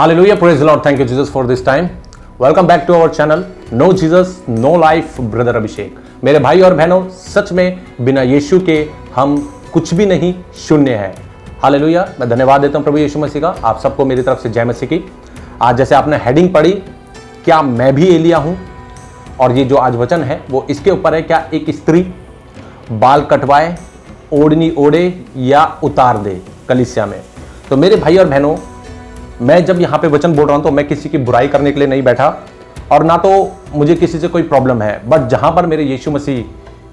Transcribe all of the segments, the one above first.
Hallelujah, praise the Lord. Thank you Jesus for this time. Welcome back to our channel. No Jesus, no life, brother अभिषेक। मेरे भाई और बहनों, सच में बिना यीशु के हम कुछ भी नहीं, शून्य है। हालेलुया। मैं धन्यवाद देता हूं प्रभु यीशु मसीह का। आप सबको मेरी तरफ से जय मसीह की। आज जैसे आपने हेडिंग पढ़ी, क्या मैं भी एलिया हूं, और ये जो आज वचन है वो इसके ऊपर है, क्या एक स्त्री बाल कटवाए, ओढ़नी ओढ़े या उतार दे कलीसिया में। तो मेरे भाई और बहनों, मैं जब यहाँ पे वचन बोल रहा हूँ तो मैं किसी की बुराई करने के लिए नहीं बैठा, और ना तो मुझे किसी से कोई प्रॉब्लम है, बट जहाँ पर मेरे यीशु मसीह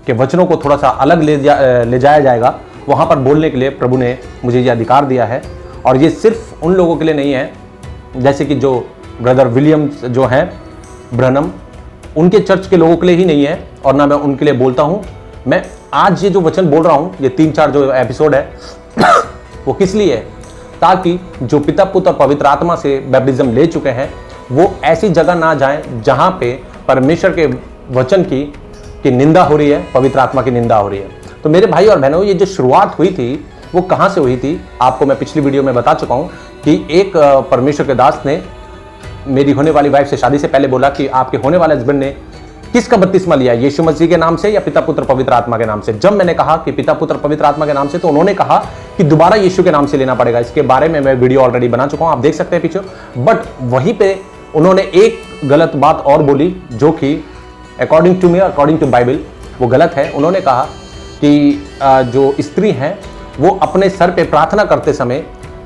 के वचनों को थोड़ा सा अलग ले जाया जाएगा, वहाँ पर बोलने के लिए प्रभु ने मुझे ये अधिकार दिया है। और ये सिर्फ उन लोगों के लिए नहीं है, जैसे कि जो ब्रदर विलियम्स जो हैं ब्रनम, उनके चर्च के लोगों के लिए ही नहीं है, और ना मैं उनके लिए बोलता हूँ। मैं आज ये जो वचन बोल रहा हूँ, ये 3-4 जो एपिसोड है वो किस लिए है, ताकि जो पिता पुत्र और पवित्र आत्मा से बैप्टिज्म ले चुके हैं वो ऐसी जगह ना जाएं जहां पे परमेश्वर के वचन की निंदा हो रही है, पवित्र आत्मा की निंदा हो रही है। तो मेरे भाई और बहनों, ये जो शुरुआत हुई थी वो कहां से हुई थी, आपको मैं पिछली वीडियो में बता चुका हूं कि एक परमेश्वर के दास ने मेरी होने वाली वाइफ से शादी से पहले बोला कि आपके होने वाले हस्बैंड ने किसका बपतिस्मा लिया, यीशु मसीह के नाम से या पिता पुत्र पवित्र आत्मा के नाम से। जब मैंने कहा कि पिता पुत्र पवित्र आत्मा के नाम से, तो उन्होंने कहा कि दोबारा यीशु के नाम से लेना पड़ेगा। इसके बारे में मैं वीडियो ऑलरेडी बना चुका हूं, आप देख सकते हैं पीछे। बट वहीं पे उन्होंने एक गलत बात और बोली, जो कि according to me, according to Bible वो गलत है। उन्होंने कहा कि जो स्त्री हैं वो अपने सर पे प्रार्थना करते समय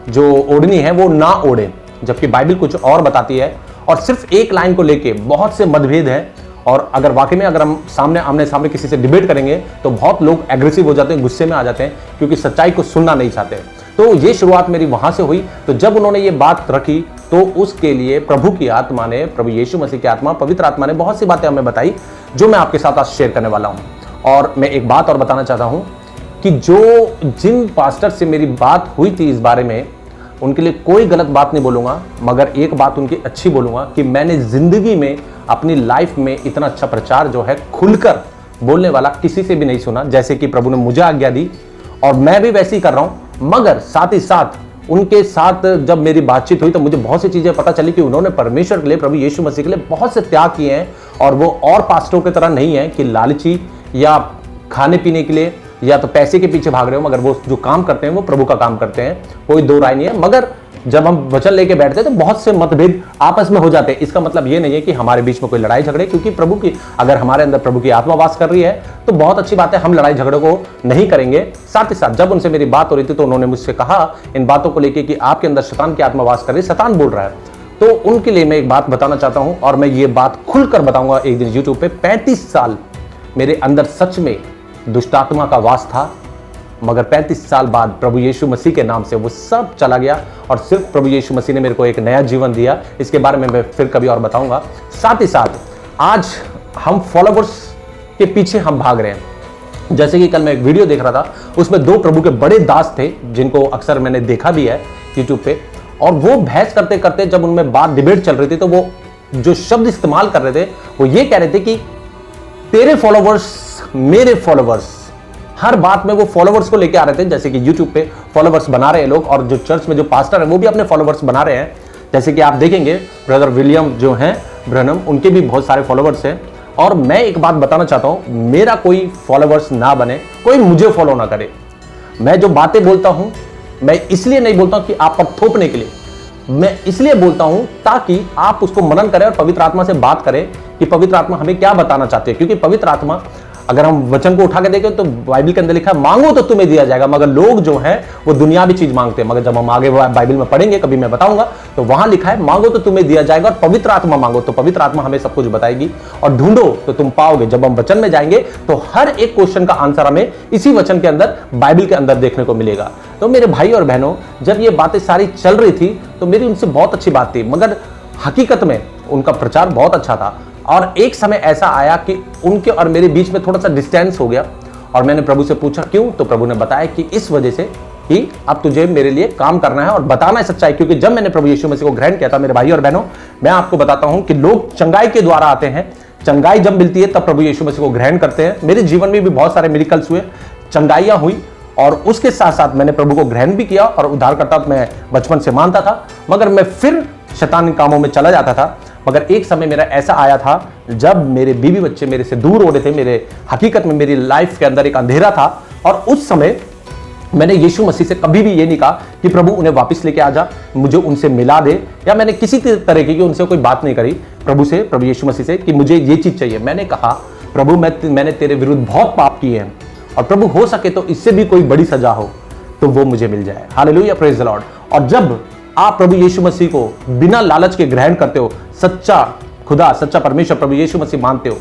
जो ओढ़नी है वो ना ओढ़े, जबकि बाइबल कुछ और बताती है। और सिर्फ एक लाइन को लेके बहुत से मतभेद है, और अगर वाकई में अगर हम आमने सामने किसी से डिबेट करेंगे तो बहुत लोग एग्रेसिव हो जाते हैं, गुस्से में आ जाते हैं, क्योंकि सच्चाई को सुनना नहीं चाहते। तो ये शुरुआत मेरी वहां से हुई। तो जब उन्होंने ये बात रखी तो उसके लिए प्रभु की आत्मा ने, प्रभु यीशु मसीह की आत्मा, पवित्र आत्मा ने बहुत सी बातें हमें बताई, जो मैं आपके साथ आज शेयर करने वाला हूं। और मैं एक बात और बताना चाहता हूं कि जिन पास्टर से मेरी बात हुई थी इस बारे में, उनके लिए कोई गलत बात नहीं बोलूंगा, मगर एक बात उनकी अच्छी बोलूंगा कि मैंने जिंदगी में, अपनी लाइफ में इतना अच्छा प्रचार जो है खुलकर बोलने वाला किसी से भी नहीं सुना, जैसे कि प्रभु ने मुझे आज्ञा दी, और मैं भी वैसे ही कर रहा हूं। मगर साथ ही साथ उनके साथ जब मेरी बातचीत हुई तो मुझे बहुत सी चीजें पता चली कि उन्होंने परमेश्वर के लिए, प्रभु यीशु मसीह के लिए बहुत से त्याग किए हैं, और वो और पास्टरों की तरह नहीं है कि लालची या खाने पीने के लिए या तो पैसे के पीछे भाग रहे हो, मगर वो जो काम करते हैं वो प्रभु का काम करते हैं, कोई दो राय नहीं है। मगर जब हम वचन लेके बैठते हैं तो बहुत से मतभेद आपस में हो जाते हैं। इसका मतलब ये नहीं है कि हमारे बीच में कोई लड़ाई झगड़े, क्योंकि प्रभु की, अगर हमारे अंदर प्रभु की आत्मा वास कर रही है तो बहुत अच्छी बात है, हम लड़ाई झगड़े को नहीं करेंगे। साथ ही साथ जब उनसे मेरी बात हो रही थी तो उन्होंने मुझसे कहा इन बातों को लेकर कि आपके अंदर शैतान की आत्मा वास कर रही है, शैतान बोल रहा है। तो उनके लिए मैं एक बात बताना चाहता हूं, और मैं ये बात खुलकर बताऊंगा एक दिन यूट्यूब पे। 35 साल मेरे अंदर सच में दुष्ट आत्मा का वास था, मगर 35 साल बाद प्रभु यीशु मसीह के नाम से वो सब चला गया, और सिर्फ प्रभु यीशु मसीह ने मेरे को एक नया जीवन दिया। इसके बारे में मैं फिर कभी और बताऊंगा। साथ ही साथ आज हम फॉलोवर्स के पीछे हम भाग रहे हैं। जैसे कि कल मैं एक वीडियो देख रहा था, उसमें 2 प्रभु के बड़े दास थे, जिनको अक्सर मैंने देखा भी है यूट्यूब पे, और वो बहस करते करते जब उनमें बात डिबेट चल रही थी तो वो जो शब्द इस्तेमाल कर रहे थे वो ये कह रहे थे कि तेरे फॉलोवर्स मेरे फॉलोवर्स। हर बात में वो फॉलोवर्स को लेके आ रहे थे, जैसे कि यूट्यूब पे फॉलोवर्स बना रहे हैं लोग, और जो चर्च में जो पास्टर है वो भी अपने फॉलोवर्स बना रहे हैं। जैसे कि आप देखेंगे ब्रदर विलियम जो हैं ब्रनम, उनके भी बहुत सारे फॉलोवर्स हैं। और मैं एक बात बताना चाहता हूं, मेरा कोई फॉलोवर्स ना बने, कोई मुझे फॉलो ना करे। मैं जो बातें बोलता हूं, मैं इसलिए नहीं बोलता हूं कि आप पर थोपने के लिए, मैं इसलिए बोलता हूं ताकि आप उसको मनन करें और पवित्र आत्मा से बात करें कि पवित्र आत्मा हमें क्या बताना चाहते हैं। क्योंकि पवित्र आत्मा, अगर हम वचन को उठा के देखें तो बाइबल के अंदर लिखा है मांगो तो तुम्हें दिया जाएगा, मगर लोग जो हैं वो दुनियावी चीज मांगते हैं। मगर जब हम आगे बाइबल में पढ़ेंगे, कभी मैं बताऊंगा, तो वहां लिखा है मांगो तो तुम्हें दिया जाएगा, और पवित्र आत्मा मांगो तो पवित्र आत्मा हमें सब कुछ बताएगी, और ढूंढो तो तुम पाओगे। जब हम वचन में जाएंगे तो हर एक क्वेश्चन का आंसर हमें इसी वचन के अंदर, बाइबल के अंदर देखने को मिलेगा। तो मेरे भाई और बहनों, जब ये बातें सारी चल रही थी तो मेरी उनसे बहुत अच्छी बात थी, मगर हकीकत में उनका प्रचार बहुत अच्छा था। और एक समय ऐसा आया कि उनके और मेरे बीच में थोड़ा सा डिस्टेंस हो गया, और मैंने प्रभु से पूछा क्यों, तो प्रभु ने बताया कि इस वजह से कि अब तुझे मेरे लिए काम करना है और बताना है सच्चाई। क्योंकि जब मैंने प्रभु यीशु मसीह को ग्रहण किया था, मेरे भाई और बहनों, मैं आपको बताता हूं कि लोग चंगाई के द्वारा आते हैं, चंगाई जब मिलती है तब प्रभु यीशु मसीह को ग्रहण करते हैं। मेरे जीवन में भी बहुत सारे मिरेकल्स हुए, चंगाइयां हुई, और उसके साथ साथ मैंने प्रभु को ग्रहण भी किया और उद्धारकर्ता मैं बचपन से मानता था, मगर मैं फिर शैतानी कामों में चला जाता था। मगर एक समय मेरा ऐसा आया था जब मेरे बीवी बच्चे मेरे से दूर हो रहे थे, मेरे हकीकत में मेरी लाइफ के अंदर एक अंधेरा था, और उस समय मैंने यीशु मसीह से कभी भी ये नहीं कहा कि प्रभु उन्हें वापस लेके आ जा, मुझे उनसे मिला दे, या मैंने किसी तरह की उनसे कोई बात नहीं करी प्रभु से, प्रभु यीशु मसीह से कि मुझे ये चीज चाहिए। मैंने कहा प्रभु मैंने तेरे विरुद्ध बहुत पाप किए हैं, और प्रभु हो सके तो इससे भी कोई बड़ी सजा हो तो वो मुझे मिल जाए। Hallelujah, praise the Lord. और जब आप प्रभु यीशु मसीह को बिना लालच के ग्रहण करते हो, सच्चा खुदा, सच्चा परमेश्वर प्रभु यीशु मसीह मानते हो,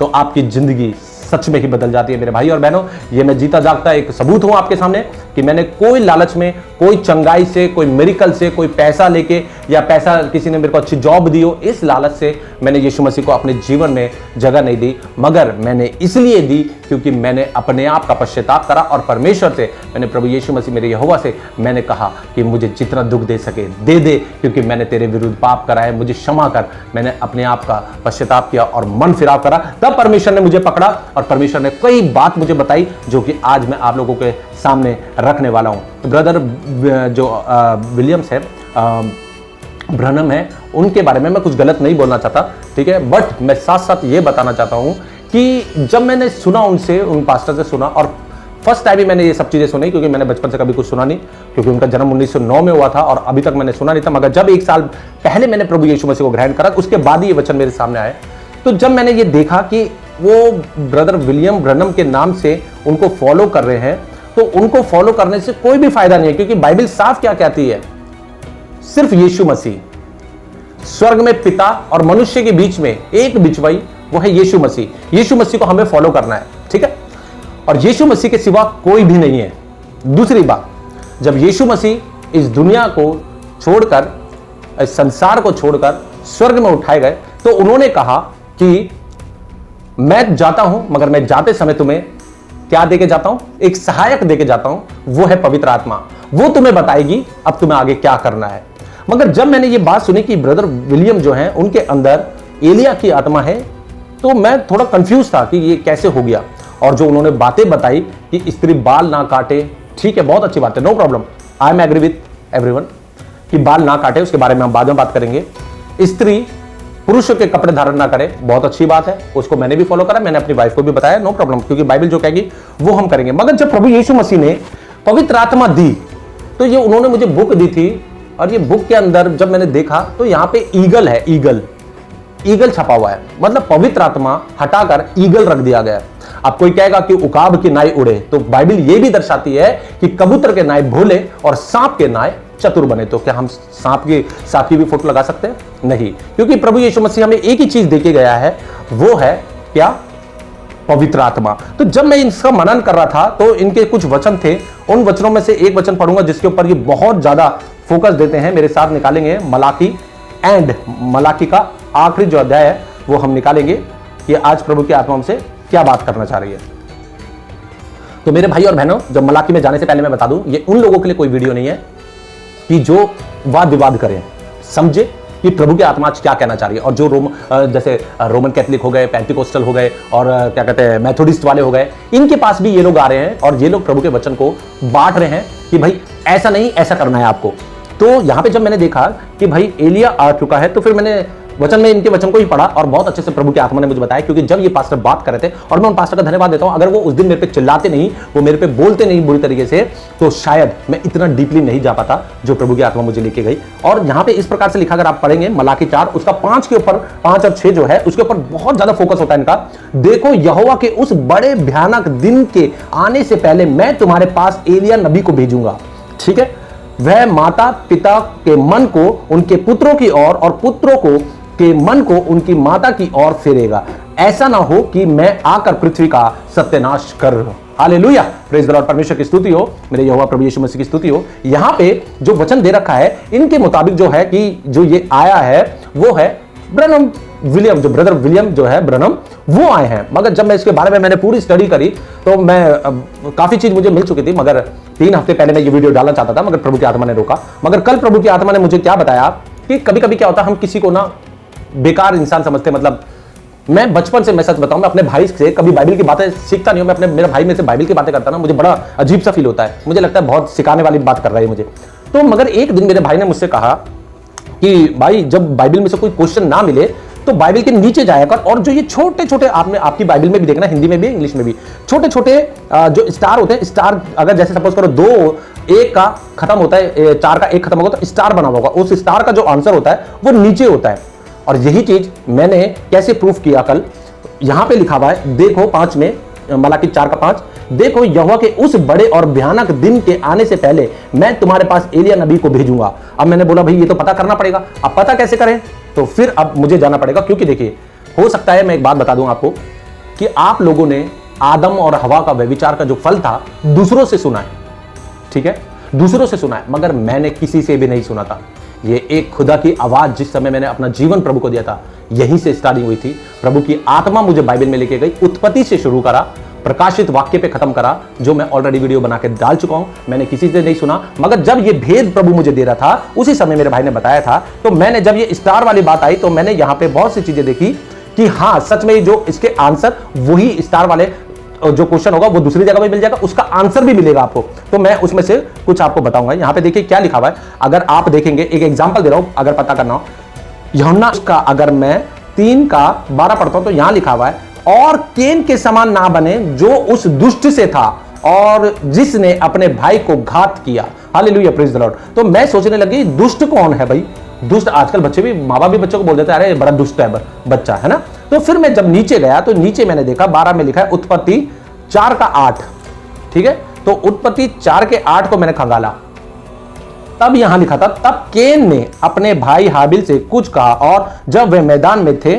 तो आपकी जिंदगी सच में ही बदल जाती है। मेरे भाई और बहनों, ये मैं जीता जागता एक सबूत हूं आपके सामने कि मैंने कोई लालच में, कोई चंगाई से, कोई मिरेकल से, कोई पैसा लेके, या पैसा किसी ने मेरे को अच्छी जॉब दी हो, इस लालच से मैंने यीशु मसीह को अपने जीवन में जगह नहीं दी, मगर मैंने इसलिए दी क्योंकि मैंने अपने आप का पश्चाताप करा और परमेश्वर से, मैंने प्रभु यीशु मसीह मेरे यहोवा से मैंने कहा कि मुझे जितना दुख दे सके दे दे, क्योंकि मैंने तेरे विरुद्ध पाप करा है, मुझे क्षमा कर। मैंने अपने आप का पश्चाताप किया और मन फिराव करा, तब परमेश्वर ने मुझे पकड़ा और परमेश्वर ने कई बात मुझे बताई जो कि आज मैं आप लोगों के सामने रखने वाला हूं। ब्रदर जो विलियम्स है, ब्रनम है, उनके बारे में मैं कुछ गलत नहीं बोलना चाहता, ठीक है, बट मैं साथ साथ ये बताना चाहता हूं कि जब मैंने सुना उनसे, उन पास्टर से सुना, और फर्स्ट टाइम ही मैंने ये सब चीजें सुनी, क्योंकि मैंने बचपन से कभी कुछ सुना नहीं, क्योंकि उनका जन्म 1909 में हुआ था और अभी तक मैंने सुना नहीं था। मगर जब एक साल पहले मैंने प्रभु यीशु मसीह को ग्रहण करा, उसके बाद ही ये वचन मेरे सामने आए। तो जब मैंने ये देखा कि वो ब्रदर विलियम ब्रनम के नाम से उनको फॉलो कर रहे हैं, तो उनको फॉलो करने से कोई भी फायदा नहीं है, क्योंकि बाइबल साफ क्या कहती है, सिर्फ यीशु मसीह, स्वर्ग में पिता और मनुष्य के बीच में एक बिचवाई, वो है यीशु मसीह। यीशु मसीह को हमें फॉलो करना है, ठीक है, और यीशु मसीह के सिवा कोई भी नहीं है। दूसरी बात, जब यीशु मसीह इस दुनिया को छोड़कर, इस संसार को छोड़कर स्वर्ग में उठाए गए, तो उन्होंने कहा कि मैं जाता हूं, मगर मैं जाते समय तुम्हें क्या देके जाता हूं, एक सहायक देके जाता हूं, वो है पवित्र आत्मा। वो तुम्हें बताएगी अब तुम्हें आगे क्या करना है। मगर जब मैंने ये बात सुनी कि ब्रदर विलियम जो हैं उनके अंदर एलिया की आत्मा है, तो मैं थोड़ा कंफ्यूज था कि ये कैसे हो गया। और जो उन्होंने बातें बताई कि स्त्री बाल ना काटे, ठीक है, बहुत अच्छी बात है, no problem, I am agree with everyone कि बाल ना काटे, उसके बारे में हम बाद में बात करेंगे। स्त्री पुरुष के कपड़े धारण ना करे, बहुत अच्छी बात है, उसको मैंने भी फॉलो करा, मैंने अपनी वाइफ को भी बताया, नो प्रॉब्लम, क्योंकि बाइबल जो कहेगी वो हम करेंगे। मगर जब प्रभु यीशु मसीह ने पवित्र आत्मा दी, तो ये उन्होंने मुझे बुक दी थी, और ये बुक के अंदर जब मैंने देखा तो यहाँ पे ईगल है, ईगल छपा हुआ है, मतलब पवित्र आत्मा हटाकर ईगल रख दिया गया है। अब कोई कहेगा कि उकाब की नाई उड़े, तो बाइबल ये भी दर्शाती है कि कबूतर के नाई भोले और सांप के नाई चतुर बने। तो क्या हम सांप की भी फोटो लगा सकते हैं? नहीं, क्योंकि प्रभु यीशु मसीह हमें एक ही चीज देके गया है, वो है क्या? पवित्र आत्मा। तो जब मैं इसका मनन कर रहा था तो इनके कुछ वचन थे, उन वचनों में से एक वचन पढ़ूंगा जिसके ऊपर ये बहुत ज्यादा फोकस देते हैं। मेरे साथ निकालेंगे मलाकी का आखिरी जो अध्याय है वो हम निकालेंगे कि आज प्रभु की आत्मा हमसे क्या बात करना चाह रही है। तो मेरे भाई और बहनों, जब मलाकी में जाने से पहले मैं बता दूं, ये उन लोगों के लिए कोई वीडियो नहीं है कि जो वाद विवाद करें, समझे कि प्रभु की आत्मा आज क्या कहना चाह रही है। और जो जैसे रोमन कैथलिक हो गए, पेंटिकोस्टल हो गए, और क्या कहते हैं मेथोडिस्ट वाले हो गए, इनके पास भी ये लोग आ रहे हैं और ये लोग प्रभु के वचन को बांट रहे हैं कि भाई ऐसा नहीं, ऐसा करना है आपको। तो यहां पे जब मैंने देखा कि भाई एलिया आ चुका है, तो फिर मैंने वचन में इनके वचन को ही पढ़ा और बहुत अच्छे से प्रभु की आत्मा ने मुझे बताया। क्योंकि जब ये पास्टर बात कर रहे थे, और मैं उन पास्टर का धन्यवाद देता हूं, अगर वो उस दिन मेरे पे चिल्लाते नहीं, वो मेरे पे बोलते नहीं बुरी तरीके से, तो शायद मैं इतना डीपली नहीं जा पाता जो प्रभु की आत्मा मुझे लेके गई। और यहां पे इस प्रकार से लिखा, अगर आप पढ़ेंगे मलाकी 4 उसका 5 के ऊपर, 5 और 6 जो है उसके ऊपर बहुत ज्यादा फोकस होता है इनका। देखो, यहोवा के उस बड़े भयानक दिन के आने से पहले मैं तुम्हारे पास एलिया नबी को भेजूंगा, ठीक है, वह माता पिता के मन को उनके पुत्रों की ओर और पुत्रों को के मन को उनकी माता की ओर फेरेगा, ऐसा ना हो कि मैं आकर पृथ्वी का सत्यानाश कर। हालेलुया, प्रेज द लॉर्ड, परमेश्वर की स्तुति हो, मेरे यहोवा प्रभु यीशु मसीह की स्तुति हो। यहां पे जो वचन दे रखा है इनके मुताबिक जो है कि जो ये आया है वो है ब्रनम विलियम, जो ब्रदर विलियम जो है ब्रनम, वो आए हैं। मगर जब मैं इसके बारे में मैंने पूरी स्टडी करी तो मैं काफी चीज मुझे मिल चुकी थी, मगर 3 हफ्ते पहले मैं ये वीडियो डालना चाहता था, मगर प्रभु की आत्मा ने रोका। मगर कल प्रभु की आत्मा ने मुझे क्या बताया कि कभी कभी क्या होता है, हम किसी को ना बेकार इंसान समझते, मतलब मैं बचपन से, मैं सच बताऊं, मैं अपने भाई से कभी बाइबल की बातें सीखता नहीं हूं। मैं अपने मेरे भाई में से बाइबल की बातें करता ना, मुझे बड़ा अजीब सा फील होता है। मुझे लगता है बहुत सिखाने वाली बात कर रहा है मुझे। तो मगर एक दिन मेरे भाई ने मुझसे कहा कि भाई जब बाइबल में से कोई क्वेश्चन ना मिले तो बाइबल के नीचे जाया कर, और जो ये छोटे छोटे, आपने आपकी बाइबल में भी देखना, हिंदी में भी इंग्लिश में भी, छोटे छोटे जो स्टार होते हैं, स्टार अगर जैसे सपोज करो 2 1 का खत्म होता है, 4 का 1 खत्म होगा तो स्टार बना होगा, उस स्टार का जो आंसर होता है वो नीचे होता है। और यही चीज मैंने कैसे प्रूफ किया कल, यहां पे लिखा हुआ है, देखो 5 में, मलाकी 4 का 5, देखो यहोवा के उस बड़े और भयानक दिन के आने से पहले मैं तुम्हारे पास एलिया नबी को भेजूंगा। अब मैंने बोला भाई ये तो पता करना पड़ेगा, अब पता कैसे करें, तो फिर अब मुझे जाना पड़ेगा, क्योंकि देखिए हो सकता है, मैं एक बात बता दूं आपको कि आप लोगों ने आदम और हवा का व्यभिचार का जो फल था दूसरों से सुना है, ठीक है, दूसरों से सुना है, मगर मैंने किसी से भी नहीं सुना था। ये एक खुदा की आवाज, जिस समय मैंने अपना जीवन प्रभु को दिया था, यहीं से स्टार्टिंग हुई थी। प्रभु की आत्मा मुझे बाइबल में लेके गई, उत्पत्ति से शुरू करा, प्रकाशित वाक्य पे खत्म करा, जो मैं ऑलरेडी वीडियो बना के डाल चुका हूं। मैंने किसी से नहीं सुना, मगर जब ये भेद प्रभु मुझे दे रहा था, उसी समय मेरे भाई ने बताया था। तो मैंने जब ये स्टार वाली बात आई तो मैंने यहां पे बहुत सी चीजें देखी कि हाँ सच में जो इसके आंसर, वही स्टार वाले जो क्वेश्चन होगा वो दूसरी जगह पे मिल जाएगा, उसका आंसर भी मिलेगा आपको। तो मैं उसमें से कुछ आपको बताऊंगा। यहां पे देखिए क्या लिखा हुआ है, अगर आप देखेंगे, एक एग्जांपल दे रहा हूं, अगर पता करना हो, यूहन्ना का अगर मैं 3 का 12 पढ़ता हूं तो यहां लिखा हुआ है, और केन के समान ना बने जो उस दुष्ट से था और जिसने अपने भाई को घात किया। Hallelujah, praise the Lord. तो मैं सोचने लगी दुष्ट कौन है भाई, दुष्ट आजकल बच्चे भी, माँ बाप भी बच्चों को बोल देते हैं अरे बड़ा दुष्ट है बच्चा, है ना। तो फिर मैं जब नीचे गया तो नीचे मैंने देखा 12 में लिखा है उत्पत्ति 4 का 8, ठीक है। तो उत्पत्ति 4 के 8 को मैंने खंगाला, तब यहां लिखा था, तब केन ने अपने भाई हाबिल से कुछ कहा, और जब वे मैदान में थे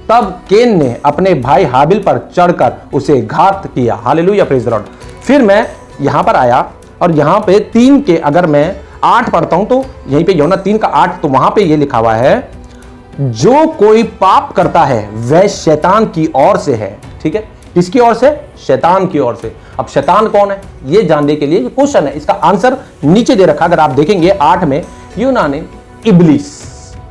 तब केन ने अपने भाई हाबिल पर चढ़कर उसे घात किया। Hallelujah, praise the Lord. फिर मैं यहां पर आया और यहां पे 3 के अगर मैं 8 पढ़ता हूं तो यहीं पे यूहन्ना 3 का 8, तो वहां पे ये लिखा हुआ है, जो कोई पाप करता है वह शैतान की ओर से है, ठीक है। किसकी ओर से? शैतान की ओर से। अब शैतान कौन है ये जानने के लिए ये क्वेश्चन है, इसका आंसर नीचे दे रखा। अगर आप देखेंगे 8 में, यूहन्ना ने इब्लिस,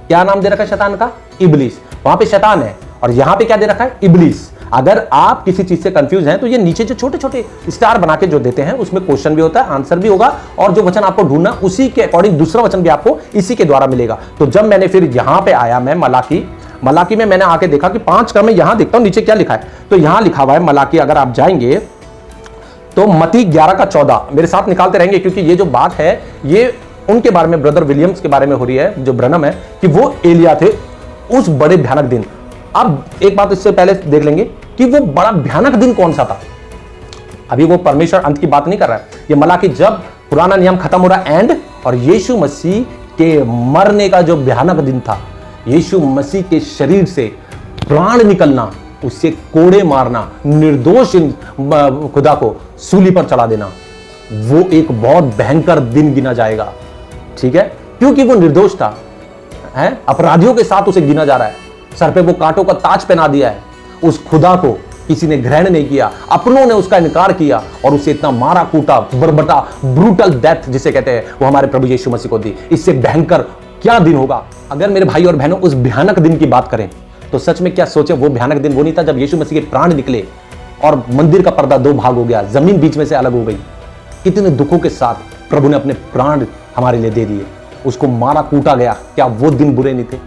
क्या नाम दे रखा है शैतान का? इब्लिस। वहां पे शैतान है और यहां पे क्या दे रखा है? इब्लिस। अगर आप किसी चीज से कंफ्यूज हैं तो ये नीचे जो छोटे छोटे स्टार बना के जो देते हैं उसमें क्वेश्चन भी होता है, आंसर भी होगा, और जो वचन आपको ढूंढना उसी के अकॉर्डिंग दूसरा वचन भी आपको इसी के द्वारा मिलेगा। तो जब मैंने फिर यहां पे आया, मैं मलाकी में मैंने आके देखा कि 5 का मैं यहां देखता हूं नीचे क्या लिखा है, तो यहां लिखा हुआ है मलाकी, अगर आप जाएंगे तो मत्ती 11 का 14, मेरे साथ निकालते रहेंगे क्योंकि ये जो बात है ये उनके बारे में, ब्रदर विलियम्स के बारे में हो रही है, जो ब्रनम है, कि वो एलिया थे उस बड़े भयानक दिन। अब एक बात इससे पहले देख लेंगे कि वो बड़ा भयानक दिन कौन सा था। अभी वो परमेश्वर अंत की बात नहीं कर रहा है, ये मलाकी जब पुराना नियम खत्म हो रहा है एंड, और यीशु मसीह के मरने का जो भयानक दिन था, यीशु मसीह के शरीर से प्राण निकलना, उससे कोड़े मारना, निर्दोष खुदा को सूली पर चढ़ा देना, वो एक बहुत भयंकर दिन गिना जाएगा, ठीक है, क्योंकि वो निर्दोष था, है, अपराधियों के साथ उसे गिना जा रहा है, सर पे वो कांटों का ताज पहना दिया है। उस खुदा को किसी ने ग्रहण नहीं किया, अपनों ने उसका इनकार किया और उसे इतना मारा कूटा, बरबटा, ब्रूटल डेथ जिसे कहते हैं, वो हमारे प्रभु यीशु मसीह को दी। इससे भयंकर क्या दिन होगा। अगर मेरे भाई और बहनों उस भयानक दिन की बात करें तो सच में क्या सोचे, वो भयानक दिन वो नहीं था जब यीशु मसीह के प्राण निकले और मंदिर का पर्दा 2 भाग हो गया, जमीन बीच में से अलग हो गई। कितने दुखों के साथ प्रभु ने अपने प्राण हमारे लिए दे दिए, उसको मारा कूटा गया। क्या वो दिन बुरे नहीं थे?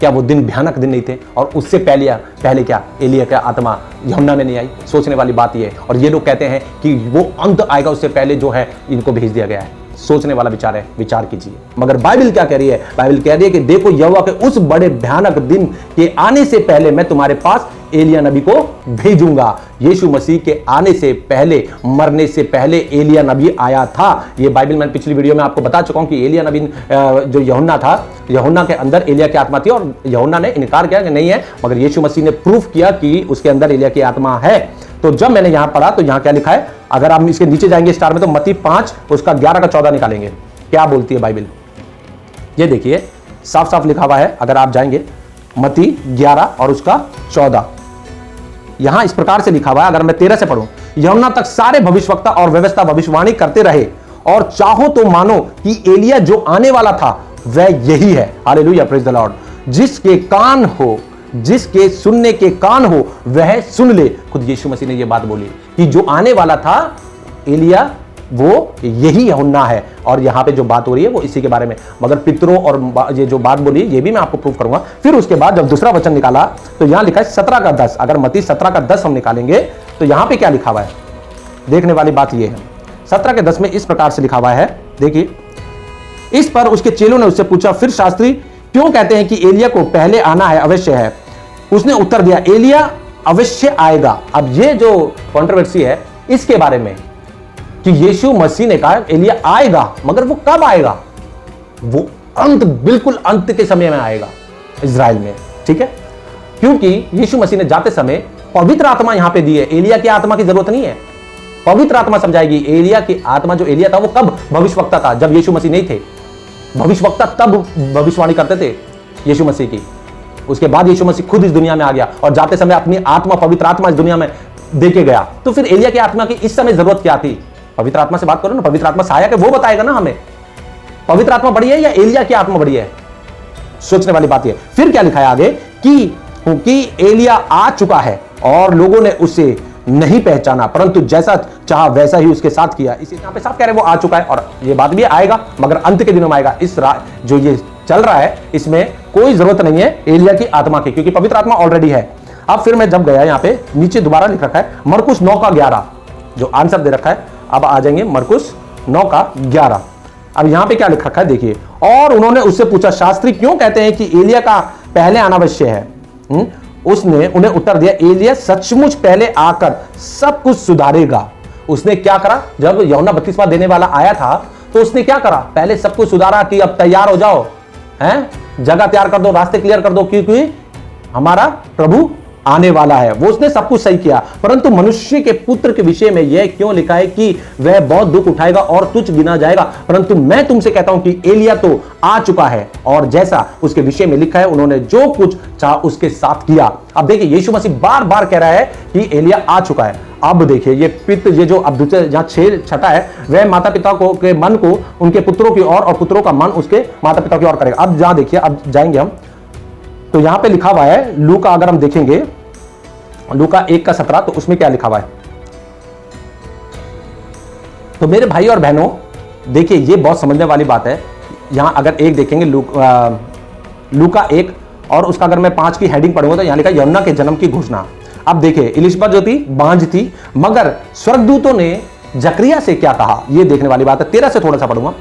क्या वो दिन भयानक दिन नहीं थे? और उससे पहले क्या एलिया का आत्मा यूहन्ना में नहीं आई? सोचने वाली बात ये है। और ये लोग कहते हैं कि वो अंत आएगा, उससे पहले जो है इनको भेज दिया गया है। सोचने वाला विचार है, विचार कीजिए। मगर बाइबल क्या कह रही है? बाइबल कह रही है कि देखो यहोवा के उस बड़े भयानक दिन के आने से पहले मैं तुम्हारे पास एलिया नबी को भेजूंगा। यीशु मसीह के आने से पहले, मरने से पहले एलिया नबी आया था। ये बाइबल मैंने पिछली वीडियो में आपको बता चुका हूं कि एलिया नबी जो यूहन्ना था, यूहन्ना के अंदर एलिया की आत्मा थी और यूहन्ना ने इनकार किया कि नहीं है, मगर यीशु मसीह ने प्रूफ किया कि उसके अंदर एलिया की आत्मा है। तो जब मैंने यहां पढ़ा तो यहां क्या लिखा है, अगर आप इसके नीचे जाएंगे स्टार में तो मत्ती 5 उसका 11 का 14 निकालेंगे। क्या बोलती है बाइबल? ये देखिए साफ साफ लिखा हुआ है, अगर आप जाएंगे मत्ती 11 और उसका 14, यहां इस प्रकार से लिखा हुआ है। अगर मैं 13 से पढ़ूं, यूहन्ना तक सारे भविष्यवक्ता और व्यवस्था भविष्यवाणी करते रहे, और चाहो तो मानो कि एलिया जो आने वाला था वह यही है। Hallelujah, praise the Lord. जिसके कान हो जिसके सुनने के कान हो वह सुन ले। खुद यीशु मसीह ने यह बात बोली कि जो आने वाला था एलिया वो यही यूहन्ना है, और यहां पे जो बात हो रही है वो इसी के बारे में। मगर पितरों और ये जो बात बोली ये भी मैं आपको प्रूफ करूंगा। फिर उसके बाद जब दूसरा वचन निकाला तो यहां लिखा है 17 का 10। अगर मत्ती 17 का 10 हम निकालेंगे तो यहां पे क्या लिखा हुआ है, देखने वाली बात ये है। 17 के 10 में इस प्रकार से लिखा हुआ है, देखिए। इस पर उसके चेलों ने उससे पूछा, फिर शास्त्री क्यों कहते हैं कि एलिया को पहले आना है, अवश्य है? उसने उत्तर दिया, एलिया अवश्य आएगा। अब ये जो कंट्रोवर्सी है इसके बारे में कि यीशु मसीह ने कहा एलिया आएगा, मगर वो कब आएगा? वो बिल्कुल अंत के समय में आएगा इजराइल में, ठीक है। क्योंकि यीशु मसीह ने जाते समय पवित्र आत्मा यहां पे दी है, एलिया की आत्मा की जरूरत नहीं है। पवित्र आत्मा समझाएगी। एलिया की आत्मा, जो एलिया था वो कब भविष्यवक्ता था? जब यीशु मसीह नहीं थे। भविष्यवक्ता तब भविष्यवाणी करते थे यीशु मसीह की। उसके बाद यीशु मसीह खुद इस दुनिया में आ गया और जाते समय अपनी आत्मा, पवित्र आत्मा इस दुनिया में देके गया। तो फिर एलिया की आत्मा की इस समय जरूरत क्या थी? पवित्र आत्मा से बात करो ना, पवित्र आत्मा से आया कि वो बताएगा ना हमें पवित्र आत्मा बड़ी है या एलिया की आत्मा बड़ी है। सोचने वाली बात है। फिर क्या लिखा है आगे कि एलिया आ चुका है और लोगों ने उसे नहीं पहचाना, परंतु जैसा चाहा वैसा ही उसके साथ किया। इसी यहां पे साफ कह रहे हैं वो आ चुका है और ये बात भी आएगा, मगर अंत के दिनों में आएगा। इस जो ये चल रहा है इसमें कोई जरूरत नहीं है एलिया की आत्मा की, क्योंकि पवित्र आत्मा ऑलरेडी है। अब फिर मैं जब गया, यहां पे नीचे दोबारा लिख रखा है मरकुस 9 का 11, जो आंसर दे रखा है। अब आ जाएंगे मरकुस 9 का 11। अब यहां पे क्या लिख रखा है देखिए, और उन्होंने उससे पूछा, शास्त्री क्यों कहते हैं कि एलिया का पहले आना अवश्य है? उसने उन्हें उत्तर दिया, एलिया सचमुच पहले आकर सब कुछ सुधारेगा। उसने क्या करा? जब यूहन्ना बपतिस्मा देने वाला आया था तो उसने क्या करा? पहले सब कुछ सुधारा कि अब तैयार हो जाओ, हैं, जगह तैयार कर दो, रास्ते क्लियर कर दो, क्योंकि हमारा प्रभु आने वाला है। वो उसने सब कुछ सही किया। परंतु मनुष्य के पुत्र के विषय में यह क्यों लिखा है कि वह बहुत दुख उठाएगा और तुच्छ गिना जाएगा? परंतु मैं तुमसे कहता हूं कि एलिया तो आ चुका है और जैसा उसके विषय में लिखा है उन्होंने जो कुछ चाहा उसके साथ किया। अब देखिए यीशु मसीह बार बार कह रहा है कि एलिया आ चुका है। अब देखिए ये जो अब दूसरे जहां छठा है, वह माता पिता को के मन को उनके पुत्रों की ओर और पुत्रों का मन उसके माता पिता की ओर करेगा। अब जहां देखिए, अब जाएंगे हम तो यहां पे लिखा हुआ है लूका, अगर हम देखेंगे लूका 1 का 17, तो उसमें क्या लिखा हुआ है? तो मेरे भाई और बहनों देखिए, ये बहुत समझने वाली बात है। यहां अगर एक देखेंगे लूका 1 और उसका अगर मैं 5 की हेडिंग पढ़ूंगा तो यहां लिखा यूहन्ना के जन्म की घोषणा। अब देखिए इलिशबा जो थी बांझ थी, मगर स्वर्गदूतों ने जकरिया से क्या कहा, यह देखने वाली बात है। 13 से थोड़ा सा पढ़ूंगा।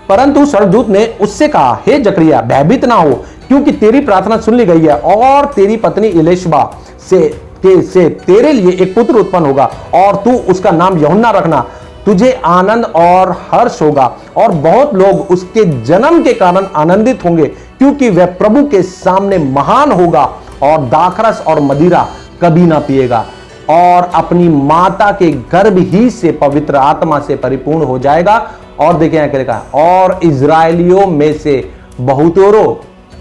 परंतु स्वर्गदूत ने उससे कहा, हे जकरिया, भयभीत ना हो, क्योंकि तेरी प्रार्थना सुन ली गई है और तेरी पत्नी इलिशबा से तेरे लिए एक पुत्र उत्पन्न होगा और तू उसका नाम यूहन्ना रखना। तुझे आनंद और हर्ष होगा और बहुत लोग उसके जन्म के कारण आनंदित होंगे, क्योंकि वह प्रभु के सामने महान होगा और दाखरस और मदिरा कभी ना पिएगा और अपनी माता के गर्भ ही से पवित्र आत्मा से परिपूर्ण हो जाएगा। और देखिए यहां क्या लिखा है, और इजराइलियों में से बहुतों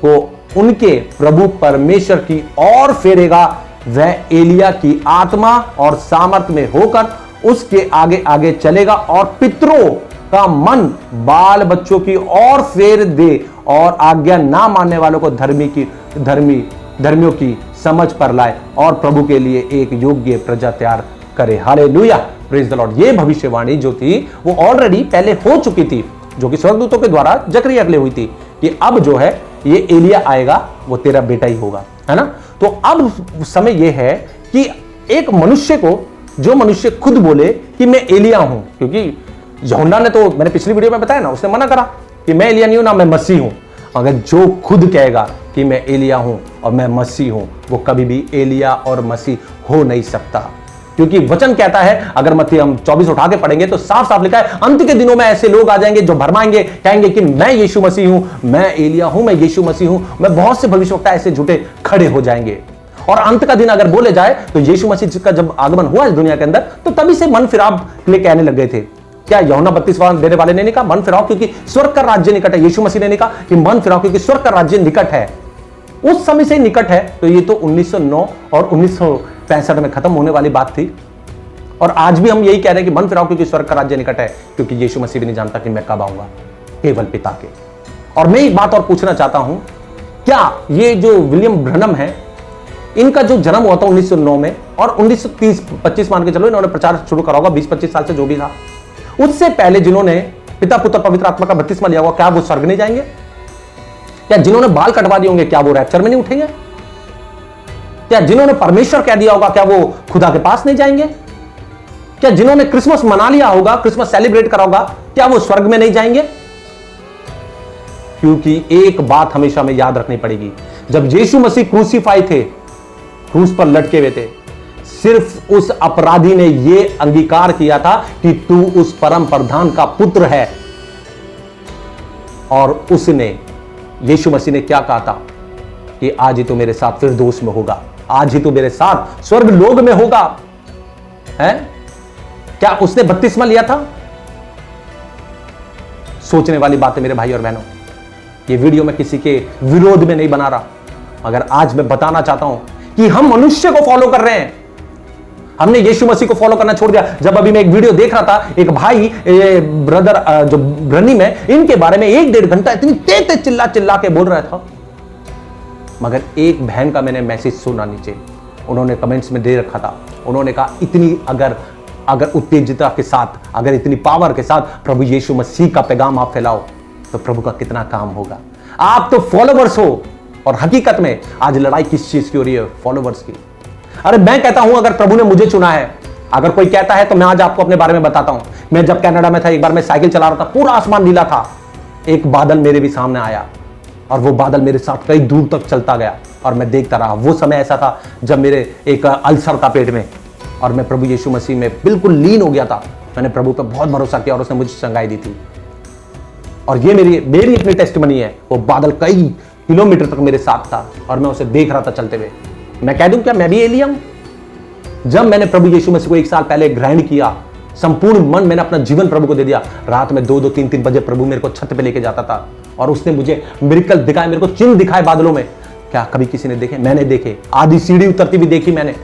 को उनके प्रभु परमेश्वर की ओर फेरेगा। वह एलिया की आत्मा और सामर्थ में होकर उसके आगे आगे चलेगा और पितरों का मन बाल बच्चों की ओर फेर दे और आज्ञा ना मानने वालों को धर्मियों की समझ पर लाए और प्रभु के लिए एक योग्य प्रजा तैयार करे। Hallelujah, praise the Lord. ये भविष्यवाणी जो थी वो ऑलरेडी पहले हो चुकी थी, जो कि स्वर्गदूतों के द्वारा जकरिया के लिए हुई थी कि अब जो है ये एलिया आएगा, वो तेरा बेटा ही होगा, है ना। तो अब समय यह है कि एक मनुष्य को, जो मनुष्य खुद बोले कि मैं एलिया हूं, क्योंकि यूहन्ना ने तो मैंने पिछली वीडियो में बताया ना, उसने मना करा कि मैं एलिया नहीं हूं ना मैं मसीह हूं। अगर जो खुद कहेगा कि मैं एलिया हूं और मैं मसीह हूं, वो कभी भी एलिया और मसीह हो नहीं सकता, क्योंकि वचन कहता है, अगर मत्ती हम 24 उठा के पढ़ेंगे तो साफ साफ लिखा है, अंत के दिनों में ऐसे लोग आ जाएंगे जो भरमाएंगे, कहेंगे कि मैं यीशु मसीह हूं, मैं एलिया हूं, मैं यीशु मसीह हूं। मैं बहुत से भविष्यवक्ता ऐसे झूठे खड़े हो जाएंगे। और अंत का दिन अगर बोले जाए तो यीशु मसीह का जब आगमन हुआ इस दुनिया के अंदर, तो तभी से मन फिराव के लिए कहने लग गए थे। क्या यूहन्ना बपतिस्मा देने वाले ने नहीं कहा मन फिराओ क्योंकि स्वर्ग का राज्य निकट है? यीशु मसीह ने नहीं कहा कि मन फिराओ क्योंकि स्वर्ग का राज्य निकट है। उस समय से निकट है, तो ये तो 1909 और 1965 में खत्म होने वाली बात थी। और आज भी हम यही कह रहे हैं कि मन फिराओ क्योंकि स्वर्ग का राज्य निकट है, क्योंकि यीशु मसीह भी नहीं जानता कि मैं कब आऊंगा, केवल पिता के। और मैं एक बात और पूछना चाहता हूं, क्या ये जो विलियम ब्रनम है इनका जो जन्म हुआ था 1909 में और 1930-25 मान के चलो इन्होंने प्रचार शुरू करा होगा 20-25 साल से जो भी था। उससे पहले जिन्होंने पिता पुत्र पवित्र आत्मा का बपतिस्मा लिया होगा, क्या वो स्वर्ग नहीं जाएंगे? क्या जिन्होंने बाल कटवा दिए होंगे क्या वो रैप्चर में नहीं उठेंगे? क्या जिन्होंने परमेश्वर कह दिया होगा क्या वो खुदा के पास नहीं जाएंगे? क्या जिन्होंने क्रिसमस मना लिया होगा, क्रिसमस सेलिब्रेट करा होगा, क्या वो स्वर्ग में नहीं जाएंगे? क्योंकि एक बात हमेशा में याद रखनी पड़ेगी, जब यीशु मसीह क्रूसीफाई थे, क्रूस पर लटके हुए थे, सिर्फ उस अपराधी ने यह अंगीकार किया था कि तू उस परम प्रधान का पुत्र है। और उसने, यीशु मसीह ने क्या कहा था कि आज ही तो मेरे साथ फिरदौस में होगा, आज ही तो मेरे साथ स्वर्ग लोक में होगा। है क्या उसने बपतिस्मा लिया था? सोचने वाली बात है मेरे भाई और बहनों। ये वीडियो मैं किसी के विरोध में नहीं बना रहा, मगर आज मैं बताना चाहता हूं कि हम मनुष्य को फॉलो कर रहे हैं। हमने यीशु मसीह को फॉलो करना छोड़ दिया। जब अभी मैं एक वीडियो देख रहा था, एक भाई ब्रदर जो ब्रनीम है, इनके बारे में 1-1.5 घंटा इतनी तेज चिल्ला चिल्ला के बोल रहा था, मगर एक बहन का मैंने मैसेज सुना नीचे, उन्होंने कमेंट्स में दे रखा था, उन्होंने कहा इतनी अगर उत्तेजता के साथ, अगर इतनी पावर के साथ प्रभु यीशु मसीह का पैगाम आप फैलाओ तो प्रभु का कितना काम होगा। आप तो फॉलोवर्स हो, और हकीकत में आज लड़ाई किस चीज की हो रही है? फॉलोवर्स की। अरे मैं कहता हूं अगर प्रभु ने मुझे चुना है, अगर कोई कहता है तो मैं आज आपको अपने बारे में बताता हूं। मैं जब कनाडा में था, एक बार मैं साइकिल चला रहा था, पूरा आसमान नीला था, एक बादल मेरे भी सामने आया और वो बादल मेरे साथ कई दूर तक चलता गया और मैं देखता रहा। वो समय ऐसा था जब मेरे एक अल्सर था पेट में और मैं प्रभु यीशु मसीह में बिल्कुल लीन हो गया था। मैंने प्रभु पर बहुत भरोसा किया और उसने मुझे चंगाई दी थी। और ये मेरी अपनी टेस्टमनी है। वो बादल कई किलोमीटर तक मेरे साथ था और मैं उसे देख रहा था चलते हुए। मैं कह दूं क्या मैं भी एलिया हूं? जब मैंने प्रभु यीशु मसीह को 1 साल पहले ग्रहण किया, संपूर्ण मन मैंने अपना जीवन प्रभु को दे दिया, रात में 2-2, 3-3 बजे प्रभु मेरे को छत पे लेके जाता था और उसने मुझे मिरेकल दिखाए, मेरे को चिन्ह दिखाए बादलों में। क्या कभी किसी ने देखे? मैंने देखे। आधी सीढ़ी उतरती भी देखी मैंने,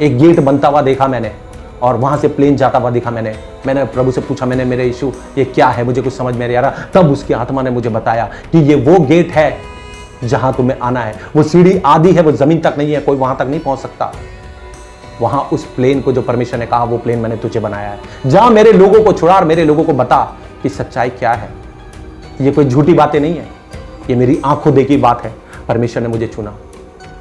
एक गेट बनता हुआ देखा मैंने, और वहां से प्लेन जाता हुआ देखा मैंने प्रभु से पूछा, मैंने मेरे यीशु ये क्या है? मुझे कुछ समझ में नहीं आ रहा। तब उसकी आत्मा ने मुझे बताया कि ये वो गेट है जहां तुम्हें आना है। वो सीढ़ी आधी है, वो जमीन तक नहीं है, कोई वहां तक नहीं पहुंच सकता। वहां उस प्लेन को जो परमेश्वर ने कहा, वो प्लेन मैंने तुझे बनाया है। जहां मेरे लोगों को छुड़ा और मेरे लोगों को बता कि सच्चाई क्या है। ये कोई झूठी बातें नहीं है, ये मेरी आंखों देखी बात है। परमेश्वर ने मुझे चुना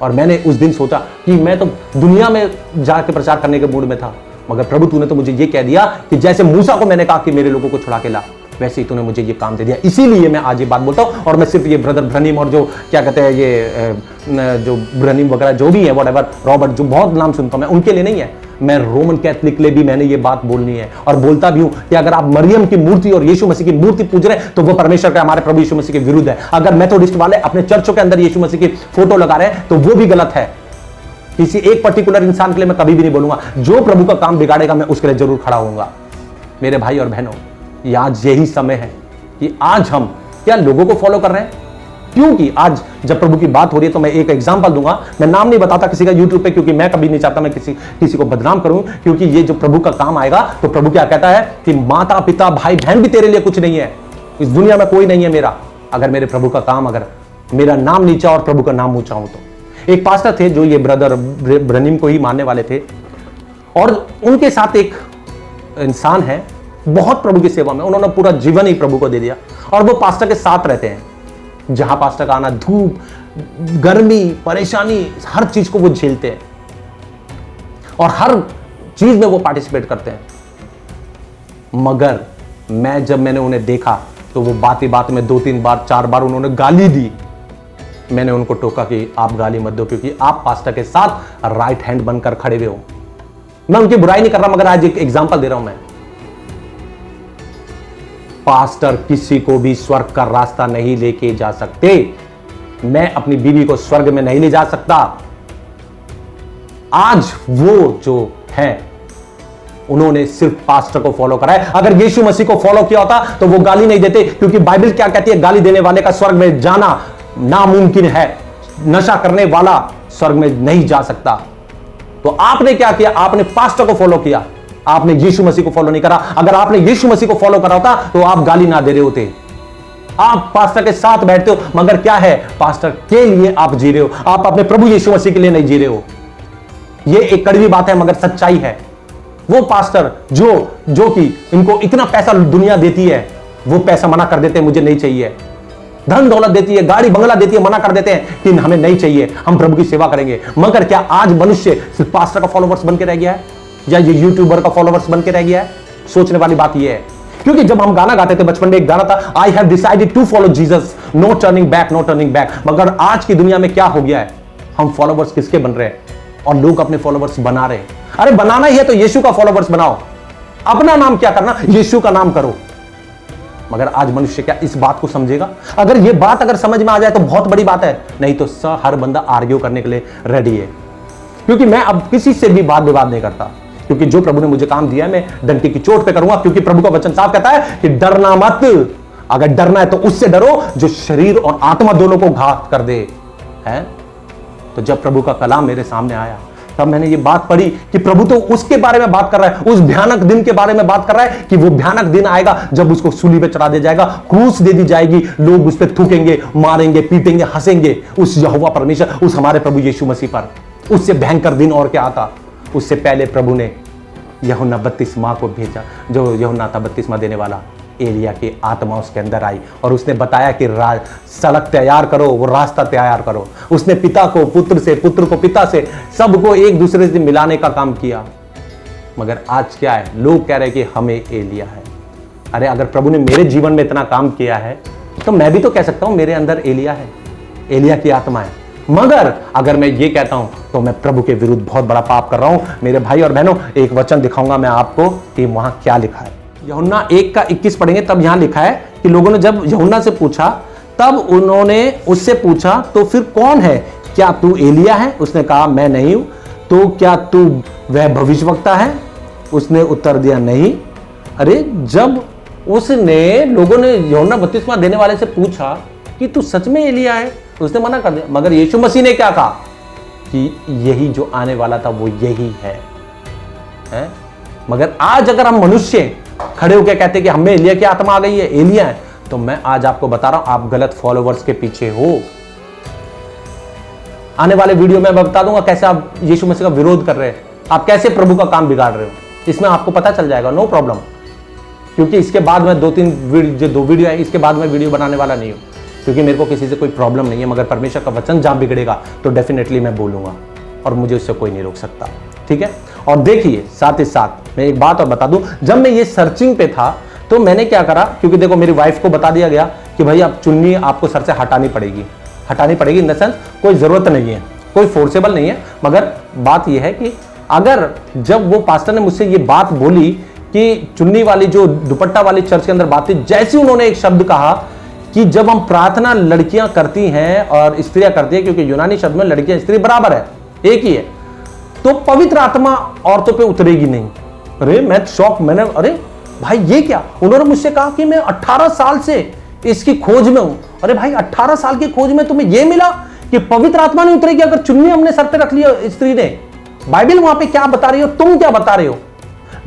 और मैंने उस दिन सोचा कि मैं तो दुनिया में जाके प्रचार करने के मूड में था, मगर प्रभु तूने तो मुझे ये कह दिया कि जैसे मूसा को मैंने कहा कि मेरे लोगों को छुड़ा के ला, वैसे ही तूने मुझे ये काम दे दिया। इसीलिए मैं आज ये बात बोलता हूं। और मैं सिर्फ ये ब्रदर ब्रनीम और जो क्या कहते हैं ये जो ब्रनीम वगैरह जो भी है, व्हाटएवर, रॉबर्ट, जो बहुत नाम सुनता हूं मैं, उनके लिए नहीं है। मैं रोमन कैथलिक के लिए भी मैंने ये बात बोलनी है और बोलता भी हूं कि अगर आप मरियम की मूर्ति और यीशु मसीह की मूर्ति पूज रहे हैं तो वो परमेश्वर का, हमारे प्रभु यीशु मसीह के विरुद्ध है। अगर मेथोडिस्ट वाले अपने चर्चों के अंदर यीशु मसीह की फोटो लगा रहे हैं तो वो भी गलत है। किसी एक पर्टिकुलर इंसान के लिए मैं कभी भी नहीं बोलूंगा। जो प्रभु का काम बिगाड़ेगा मैं उसके लिए जरूर खड़ा होऊंगा। मेरे भाई और बहनों, ये आज यही समय है कि आज हम क्या लोगों को फॉलो कर रहे हैं। क्योंकि आज जब प्रभु की बात हो रही है तो मैं एक एग्जांपल दूंगा। मैं नाम नहीं बताता किसी का यूट्यूब पे, क्योंकि मैं कभी नहीं चाहता मैं किसी को बदनाम करूं। क्योंकि ये जो प्रभु का काम आएगा तो प्रभु क्या कहता है कि माता पिता भाई बहन भी तेरे लिए कुछ नहीं है, इस दुनिया में कोई नहीं है मेरा, अगर मेरे प्रभु का काम, अगर मेरा नाम नीचा और प्रभु का नाम ऊंचा हूं तो। एक पास्टर थे जो ये ब्रदर ब्रनीम को ही मानने वाले थे और उनके साथ एक इंसान है बहुत प्रभु की सेवा में, उन्होंने पूरा जीवन ही प्रभु को दे दिया और वो पास्टर के साथ रहते हैं। जहां पास्टर का आना, धूप, गर्मी, परेशानी, हर चीज को वो झेलते हैं और हर चीज में वो पार्टिसिपेट करते हैं। मगर मैंने उन्हें देखा तो वो बात ही बात में 2-3 बार 4 बार उन्होंने गाली दी। मैंने उनको टोका कि आप गाली मत दो, क्योंकि आप पास्टर के साथ राइट हैंड बनकर खड़े हुए हो। मैं उनकी बुराई नहीं कर रहा, मगर आज एक एग्जांपल दे रहा हूं मैं। पास्टर किसी को भी स्वर्ग का रास्ता नहीं लेके जा सकते। मैं अपनी बीवी को स्वर्ग में नहीं ले जा सकता। आज वो जो है उन्होंने सिर्फ पास्टर को फॉलो करा है। अगर यीशु मसीह को फॉलो किया होता तो वो गाली नहीं देते, क्योंकि बाइबल क्या कहती है, गाली देने वाले का स्वर्ग में जाना नामुमकिन है। नशा करने वाला स्वर्ग में नहीं जा सकता। तो आपने क्या किया? आपने पास्टर को फॉलो किया, आपने यीशु मसीह को फॉलो नहीं करा। अगर आपने यीशु मसीह को फॉलो करा होता तो आप गाली ना दे रहे होते। आप पास्टर के साथ बैठते हो, मगर क्या है, पास्टर के लिए आप जी रहे हो, आप अपने प्रभु यीशु मसीह के लिए नहीं जी रहे हो। ये एक कड़वी बात है मगर सच्चाई है। वो पास्टर जो कि इनको इतना पैसा दुनिया देती है, वो पैसा मना कर देते हैं, मुझे नहीं चाहिए। धन दौलत देती है, गाड़ी बंगला देती है, मना कर देते हैं कि हमें नहीं चाहिए, हम प्रभु की सेवा करेंगे। मगर क्या आज मनुष्य सिर्फ पास्टर का फॉलोवर्स बन के रह गया है, या ये यूट्यूबर का फॉलोवर्स बन के रह गया है? सोचने वाली बात यह है। क्योंकि जब हम गाना गाते थे बचपन में, एक गाना था, I have decided to follow Jesus, no turning back, no turning back. मगर आज की दुनिया में क्या हो गया है, हम फॉलोवर्स किसके बन रहे हैं, और लोग अपने फॉलोवर्स बना रहे हैं। अरे बनाना ही है तो यीशु का फॉलोवर्स बनाओ, अपना नाम क्या करना, यीशु का नाम करो। मगर आज मनुष्य क्या इस बात को समझेगा? अगर ये बात अगर समझ में आ जाए तो बहुत बड़ी बात है, नहीं तो हर बंदा आर्ग्यू करने के लिए रेडी है। क्योंकि मैं अब किसी से भी वाद विवाद नहीं करता, क्योंकि जो प्रभु ने मुझे काम दिया है मैं डंडी की चोट पे करूंगा। क्योंकि प्रभु का वचन साफ कहता है कि डरना मत, अगर डरना है तो उससे डरो जो शरीर और आत्मा दोनों को घात कर दे है। तो जब प्रभु का कलाम मेरे सामने आया तब मैंने ये बात पढ़ी कि प्रभु तो उसके बारे में बात कर रहा है, उस भयानक दिन के बारे में बात कर रहा है कि वो भयानक दिन आएगा जब उसको सूली पे चढ़ा दिया जाएगा, क्रूस दे दी जाएगी, लोग उस पर थूकेंगे, मारेंगे, पीटेंगे, हंसेंगे उस यहोवा परमेश्वर, उस हमारे प्रभु यीशु मसीह पर। उससे भयंकर दिन और क्या आता। उससे पहले प्रभु ने यूहन्ना 32वां को भेजा, जो यूहन्ना था 32वां देने वाला, एलिया की आत्मा उसके अंदर आई और उसने बताया कि सड़क तैयार करो, वो रास्ता तैयार करो। उसने पिता को पुत्र से, पुत्र को पिता से, सबको एक दूसरे से मिलाने का काम किया। मगर आज क्या है, लोग कह रहे हैं कि हमें एलिया है। अरे अगर प्रभु ने मेरे जीवन में इतना काम किया है तो मैं भी तो कह सकता हूं मेरे अंदर एलिया है, एलिया की आत्मा है। मगर अगर मैं ये कहता हूं तो मैं प्रभु के विरुद्ध बहुत बड़ा पाप कर रहा हूं। मेरे भाई और बहनों, एक वचन दिखाऊंगा मैं आपको कि वहां क्या लिखा है। यूहन्ना 1:21 पढ़ेंगे तब यहां लिखा है कि लोगों ने जब यूहन्ना से पूछा, तब उन्होंने उससे पूछा, तो फिर कौन है, क्या तू एलिया है? उसने कहा मैं नहीं हूं। तो क्या तू वह भविष्यवक्ता है? उसने उत्तर दिया नहीं। अरे जब उसने, लोगों ने यूहन्ना 32वां देने वाले से पूछा कि तू सच में एलिया है, उसने मना कर दिया। मगर यीशु मसीह ने क्या कहा कि यही जो आने वाला था वो यही है? मगर आज अगर हम मनुष्य खड़े होकर कहते कि हमें एलिया की आत्मा आ गई है, एलिया है, तो मैं आज आपको बता रहा हूं आप गलत फॉलोवर्स के पीछे हो। आने वाले वीडियो में मैं बता दूंगा कैसे आप यीशु मसीह का विरोध कर रहे हैं, आप कैसे प्रभु का काम बिगाड़ रहे हो, इसमें आपको पता चल जाएगा। No problem. क्योंकि इसके बाद मैं दो वीडियो है, इसके बाद मैं वीडियो बनाने वाला नहीं हूं, क्योंकि मेरे को किसी से कोई प्रॉब्लम नहीं है। मगर परमेश्वर का वचन जहां बिगड़ेगा तो डेफिनेटली मैं बोलूंगा और मुझे उससे कोई नहीं रोक सकता। ठीक है। और देखिए, साथ ही साथ मैं एक बात और बता दूं, जब मैं ये सर्चिंग पे था तो मैंने क्या करा, क्योंकि देखो मेरी वाइफ को बता दिया गया कि भाई आप चुन्नी आपको सर से हटानी पड़ेगी इन द सेंस कोई जरूरत नहीं है, कोई फोर्सेबल नहीं है। मगर बात यह है कि अगर जब वो पास्टर ने मुझसे ये बात बोली कि चुन्नी वाली जो दुपट्टा वाली चर्च के अंदर बात थी, जैसे उन्होंने एक शब्द कहा कि जब हम प्रार्थना लड़कियां करती हैं और स्त्रियां करती हैं, क्योंकि यूनानी शब्द में लड़कियां स्त्री बराबर है, एक ही है, तो पवित्र आत्मा औरतों पे उतरेगी नहीं। अरे मैं शॉक, मैंने अरे भाई ये क्या? उन्होंने मुझसे कहा कि मैं 18 साल से इसकी खोज में हूं। अरे भाई 18 साल की खोज में तुम्हें यह मिला कि पवित्र आत्मा नहीं उतरेगी अगर चुन्नी हमने सर पे रख लिया स्त्री ने? बाइबल वहां पे क्या बता रही हो, तुम क्या बता रहे हो?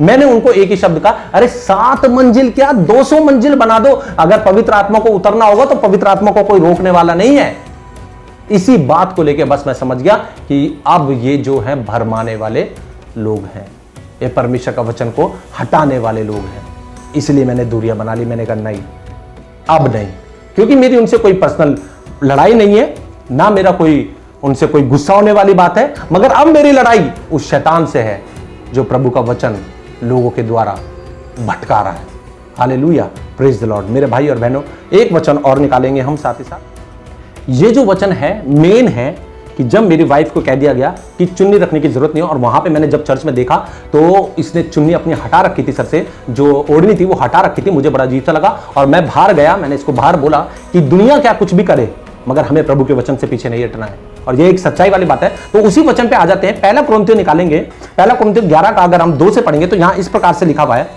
मैंने उनको एक ही शब्द कहा, अरे 7 मंजिल क्या 200 मंजिल बना दो, अगर पवित्र आत्मा को उतरना होगा तो पवित्र आत्मा को कोई रोकने वाला नहीं है। इसी बात को लेकर बस मैं समझ गया कि अब ये जो है भरमाने वाले लोग हैं, ये परमेश्वर का वचन को हटाने वाले लोग हैं। इसलिए मैंने दूरियां बना ली। मैंने कहा नहीं, अब नहीं, क्योंकि मेरी उनसे कोई पर्सनल लड़ाई नहीं है, ना मेरा कोई उनसे कोई गुस्सा होने वाली बात है। मगर अब मेरी लड़ाई उस शैतान से है जो प्रभु का वचन लोगों के द्वारा भटका रहा है। Hallelujah, praise the Lord. मेरे भाई और बहनों, एक वचन और निकालेंगे हम साथ ही साथ। ये जो वचन है मेन है कि जब मेरी वाइफ को कह दिया गया कि चुन्नी रखने की जरूरत नहीं है, और वहां पे मैंने जब चर्च में देखा तो इसने चुन्नी अपनी हटा रखी थी, सर से जो ओढ़नी थी वो हटा रखी थी। मुझे बड़ा अजीब सा लगा और मैं बाहर गया, मैंने इसको बाहर बोला कि दुनिया क्या कुछ भी करे मगर हमें प्रभु के वचन से पीछे नहीं हटना है, और ये एक सच्चाई वाली बात है। तो उसी वचन पे आ जाते हैं। पहला कुरिन्थियों निकालेंगे, पहला कुरिन्थियों 11 का अगर हम 2 से पढ़ेंगे तो यहां इस प्रकार से लिखा हुआ है,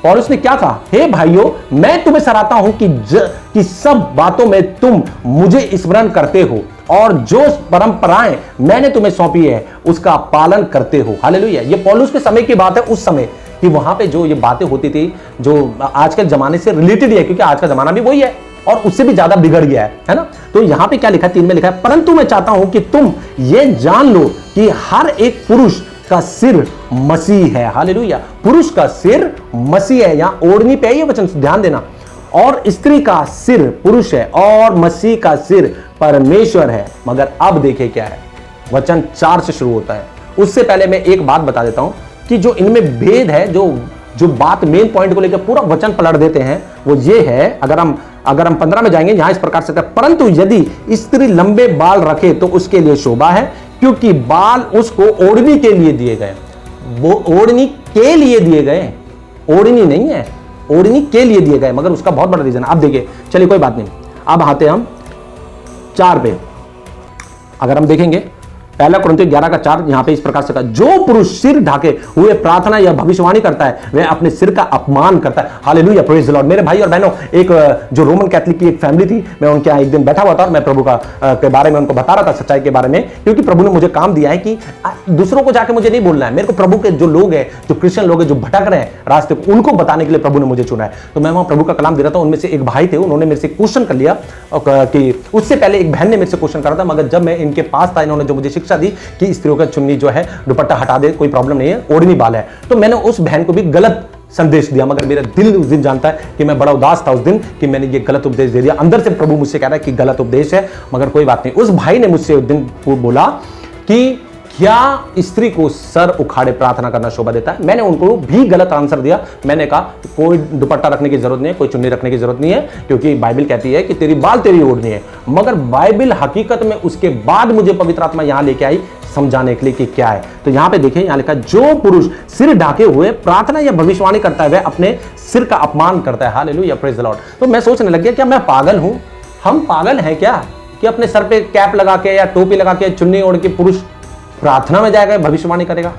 पौलुस ने क्या कहा, हे भाइयों मैं तुम्हें सराहता हूं कि सब बातों में तुम मुझे स्मरण करते हो और जो परंपराएं मैंने तुम्हें सौंपी है उसका पालन करते हो। हालेलुया। ये पौलुस के समय की बात है, उस समय कि वहां पे जो ये बातें होती थी जो आज के जमाने से रिलेटेड है, क्योंकि आज का जमाना भी वही है, और उससे भी ज्यादा बिगड़ गया है ना। तो यहां पे क्या लिखा है, 3 में लिखा है, परंतु मैं चाहता हूं कि तुम ये जान लो कि हर एक पुरुष का सिर मसीह है। हालेलुया। पुरुष का सिर मसीह है। यहां ओढ़नी पे ये वचन ध्यान देना। और स्त्री का सिर पुरुष है और मसीह का सिर परमेश्वर है। मगर अब देखे क्या है, वचन 4 से शुरू होता है। उससे पहले मैं एक बात बता देता हूं कि जो इनमें भेद है, जो बात मेन पॉइंट को लेकर पूरा वचन पलट देते हैं, वो ये है। अगर हम 15 में जाएंगे, यहां इस प्रकार से, परंतु यदि स्त्री लंबे बाल रखे तो उसके लिए शोभा है, क्योंकि बाल उसको ओढ़नी के लिए दिए गए। वो ओढ़नी के लिए दिए गए, ओढ़नी नहीं है, ओढ़नी के लिए दिए गए। मगर उसका बहुत बड़ा रीजन है। अब देखिए, चलिए कोई बात नहीं, अब आते हम 4 पे। अगर हम देखेंगे 1 कुरिन्थियों 11:4, यहां पे इस प्रकार से कहा, जो पुरुष सिर ढाके हुए प्रार्थना या भविष्यवाणी करता है वह अपने सिर का अपमान करता है। Hallelujah, praise the Lord. मेरे भाई और बहनों, एक जो रोमन कैथोलिक की एक फैमिली थी, मैं उनके यहाँ एक दिन बैठा हुआ था और मैं प्रभु के बारे में उनको बता रहा था, सच्चाई के बारे में, क्योंकि प्रभु ने मुझे काम दिया है कि दूसरों को जाके मुझे नहीं बोलना है। मेरे को प्रभु के जो लोग हैं, जो क्रिश्चियन लोग हैं, जो भटक रहे हैं रास्ते को, उनको बताने के लिए प्रभु ने मुझे चुना है। तो मैं वहां प्रभु का कलाम दे रहा था। उनमें से एक भाई थे, उन्होंने मेरे से क्वेश्चन कर लिया कि उससे पहले एक बहन ने मेरे से क्वेश्चन करा था, मगर जब मैं इनके पास था, इन्होंने जो मुझे शिक्षा दी कि स्त्रियों का चुन्नी जो है दुपट्टा हटा दे, कोई प्रॉब्लम नहीं है, ओढ़नी बाल है, तो मैंने उस बहन को भी गलत संदेश दिया। मगर मेरा दिल उस दिन जानता है कि मैं बड़ा उदास था उस दिन कि मैंने ये गलत उपदेश दे दिया। अंदर से प्रभु मुझसे कह रहा है कि गलत उपदेश है, मगर कोई बात नहीं। उस भाई ने मुझसे उस दिन बोला कि क्या स्त्री को सर उखाड़े प्रार्थना करना शोभा देता है? मैंने उनको भी गलत आंसर दिया। मैंने कहा कोई दुपट्टा रखने की जरूरत नहीं है, कोई चुन्नी रखने की जरूरत नहीं है, क्योंकि बाइबल कहती है कि तेरी बाल तेरी ओढ़नी है। मगर बाइबल हकीकत में उसके बाद मुझे पवित्र आत्मा यहां लेके आई समझाने के लिए कि क्या है। तो यहां पे देखिए, यहां लिखा, जो पुरुष सिर ढाके हुए प्रार्थना या भविष्यवाणी करता है वह अपने सिर का अपमान करता है। Hallelujah, praise the Lord. तो मैं सोचने लग गया, क्या मैं पागल हूं? हम पागल हैं क्या कि अपने सर पे कैप लगा के या टोपी लगा के चुन्नी ओढ़ के पुरुष प्रार्थना में जाएगा, भविष्यवाणी करेगा?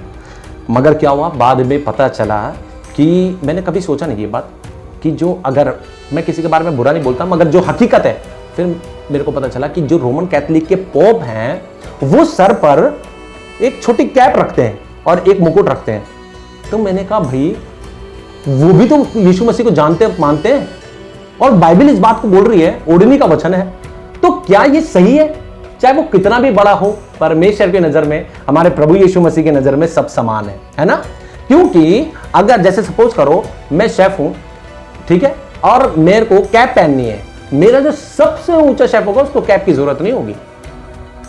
मगर क्या हुआ, बाद में पता चला कि मैंने कभी सोचा नहीं ये बात कि जो, अगर मैं किसी के बारे में बुरा नहीं बोलता, मगर जो हकीकत है, फिर मेरे को पता चला कि जो रोमन कैथोलिक के पोप हैं वो सर पर एक छोटी कैप रखते हैं और एक मुकुट रखते हैं। तो मैंने कहा भाई, वो भी तो यीशु मसीह को जानते मानते हैं और बाइबल इस बात को बोल रही है, ओढ़नी का वचन है, तो क्या ये सही है? चाहे वो कितना भी बड़ा हो, परमेश्वर की नजर में, हमारे प्रभु यीशु मसीह की नजर में सब समान है ना? क्योंकि अगर जैसे सपोज करो मैं शेफ हूं, ठीक है, और मेरे को कैप पहननी है, मेरा जो सबसे ऊंचा शेफ होगा उसको कैप की जरूरत नहीं होगी,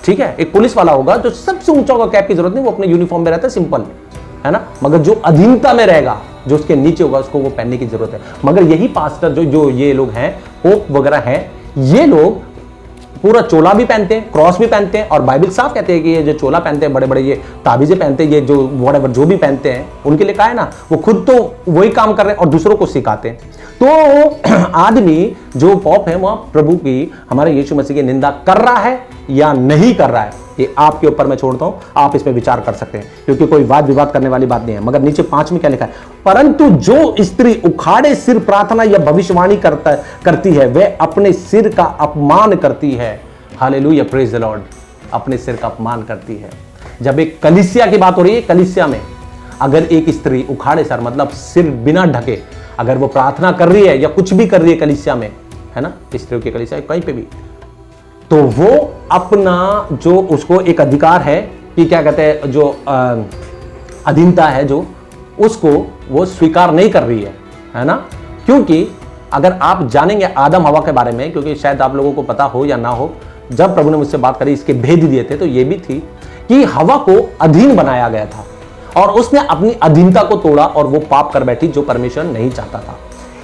ठीक है। एक पुलिस वाला होगा जो सबसे ऊंचा होगा, कैप की जरूरत नहीं, वो अपने यूनिफॉर्म में रहता है, सिंपल है ना। मगर जो अधीनता में रहेगा, जो उसके नीचे होगा, उसको वो पहनने की जरूरत है। मगर यही पास्टर जो ये लोग हैं, पोप वगैरह हैं, ये लोग पूरा चोला भी पहनते हैं, क्रॉस भी पहनते हैं, और बाइबल साफ कहते हैं कि ये जो चोला पहनते हैं, बड़े बड़े ये ताबीजें पहनते हैं, ये जो व्हाटएवर जो भी पहनते हैं, उनके लिए क्या है ना, वो खुद तो वही काम कर रहे हैं और दूसरों को सिखाते हैं। तो आदमी जो पॉप है वह प्रभु की, हमारे यीशु मसीह की निंदा कर रहा है या नहीं कर रहा है, ये आपके ऊपर मैं छोड़ता हूं, आप इसमें विचार कर सकते हैं, क्योंकि कोई वाद विवाद करने वाली बात नहीं है। मगर नीचे 5 में क्या लिखा है, परंतु जो स्त्री उखाड़े सिर प्रार्थना या भविष्यवाणी करती है वह अपने सिर का अपमान करती है। Hallelujah, praise the Lord. अपने सिर का अपमान करती है। जब एक कलीसिया की बात हो रही है, कलीसिया में अगर एक स्त्री उखाड़े सर, मतलब सिर बिना ढके, अगर वो प्रार्थना कर रही है या कुछ भी कर रही है कलीसिया में, है ना, स्त्रियों की कलीसिया कहीं पे भी, तो वो अपना जो उसको एक अधिकार है कि क्या कहते हैं, जो अधीनता है, जो उसको वो स्वीकार नहीं कर रही है ना। क्योंकि अगर आप जानेंगे आदम हवा के बारे में, क्योंकि शायद आप लोगों को पता हो या ना हो, जब प्रभु ने मुझसे बात करी, इसके भेद दिए थे, तो ये भी थी कि हवा को अधीन बनाया गया था और उसने अपनी अधीनता को तोड़ा और वो पाप कर बैठी जो परमेश्वर नहीं चाहता था।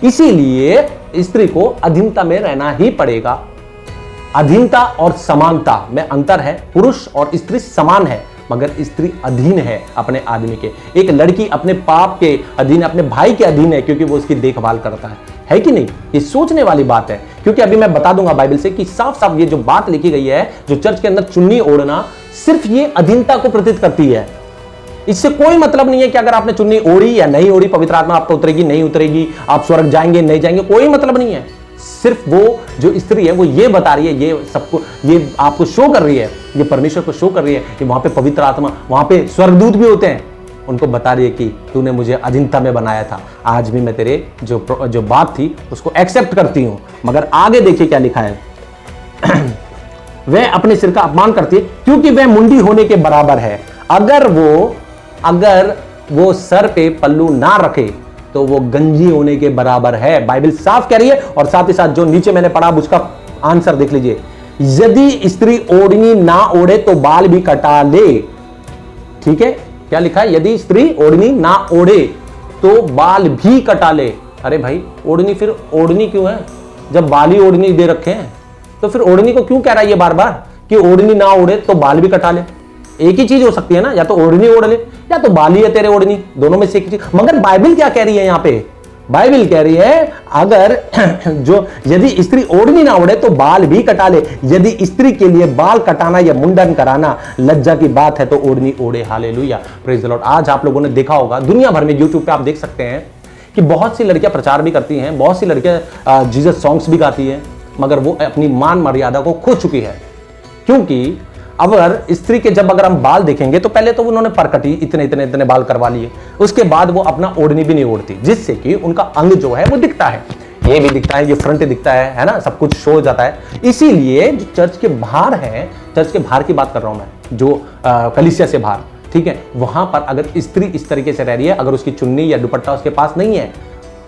इसीलिए स्त्री को अधीनता में रहना ही पड़ेगा। अधीनता और समानता में अंतर है। पुरुष और स्त्री समान है, मगर स्त्री अधीन है अपने आदमी के। एक लड़की अपने पाप के अधीन, अपने भाई के अधीन है, क्योंकि वो उसकी देखभाल करता है कि नहीं? ये सोचने वाली बात है, क्योंकि अभी मैं बता दूंगा बाइबल से कि साफ साफ ये जो बात लिखी गई है, जो चर्च के अंदर चुन्नी ओढ़ना, सिर्फ ये अधीनता को प्रतीत करती है। इससे कोई मतलब नहीं है कि अगर आपने चुन्नी ओढ़ी या नहीं ओढ़ी, पवित्र आत्मा आप पर उतरेगी नहीं उतरेगी, आप स्वर्ग जाएंगे नहीं जाएंगे, कोई मतलब नहीं है। सिर्फ वो जो स्त्री है वो ये बता रही है, ये सबको, ये आपको शो कर रही है, ये परमेश्वर को शो कर रही है कि वहां पे पवित्र आत्मा, वहां पे स्वर्गदूत भी होते हैं, उनको बता रही है कि तूने मुझे अधीनता में बनाया था, आज भी मैं तेरे जो बात थी उसको एक्सेप्ट करती हूं। मगर आगे देखिए क्या लिखा है वह अपने सिर का अपमान करती है क्योंकि वह मुंडी होने के बराबर है। अगर वो सर पे पल्लू ना रखे तो वो गंजी होने के बराबर है। बाइबल साफ कह रही है। और साथ ही साथ जो नीचे मैंने पढ़ा उसका आंसर देख लीजिए, यदि स्त्री ओढ़नी ना ओढ़े तो बाल भी कटा ले। ठीक है, क्या लिखा है? यदि स्त्री ओढ़नी ना ओढ़े तो बाल भी कटा ले। अरे भाई ओढ़नी, फिर ओढ़नी क्यों है जब बाल ही ओढ़नी दे रखे हैं? तो फिर ओढ़नी को क्यों कह रहा है ये बार बार कि ओढ़नी ना ओढ़े तो बाल भी कटा ले? एक ही चीज हो सकती है ना, या तो ओढ़नी ओढ़ ले या तो बाल ही है तेरे ओढ़नी, दोनों में से एक चीज। मगर बाइबल क्या कह रही है यहां पे? बाइबल कह रही है अगर यदि स्त्री ओढ़नी ना ओढ़े तो बाल भी कटा ले। यदि स्त्री के लिए बाल कटाना या मुंडन कराना लज्जा की बात है तो ओढ़नी ओढ़े। Hallelujah, praise the Lord. आज आप लोगों ने देखा होगा दुनिया भर में, यूट्यूब पे आप देख सकते हैं कि बहुत सी लड़कियां प्रचार भी करती हैं, बहुत सी लड़कियां जीसस सॉन्ग्स भी गाती हैं, मगर वो अपनी मान मर्यादा को खो चुकी है। क्योंकि अगर स्त्री के जब अगर हम बाल देखेंगे तो पहले तो उन्होंने परकटी इतने बाल करवा लिए, उसके बाद वो अपना ओढ़नी भी नहीं ओढ़ती, जिससे कि उनका अंग जो है वो दिखता है, ये भी दिखता है, ये फ्रंट दिखता है ना, सब कुछ शो हो जाता है। इसीलिए जो चर्च के बाहर है, चर्च के बाहर की बात कर रहा हूं मैं, जो कलीसिया से बाहर, ठीक है, वहां पर अगर स्त्री इस तरीके से रह रही है, अगर उसकी चुन्नी या दुपट्टा उसके पास नहीं है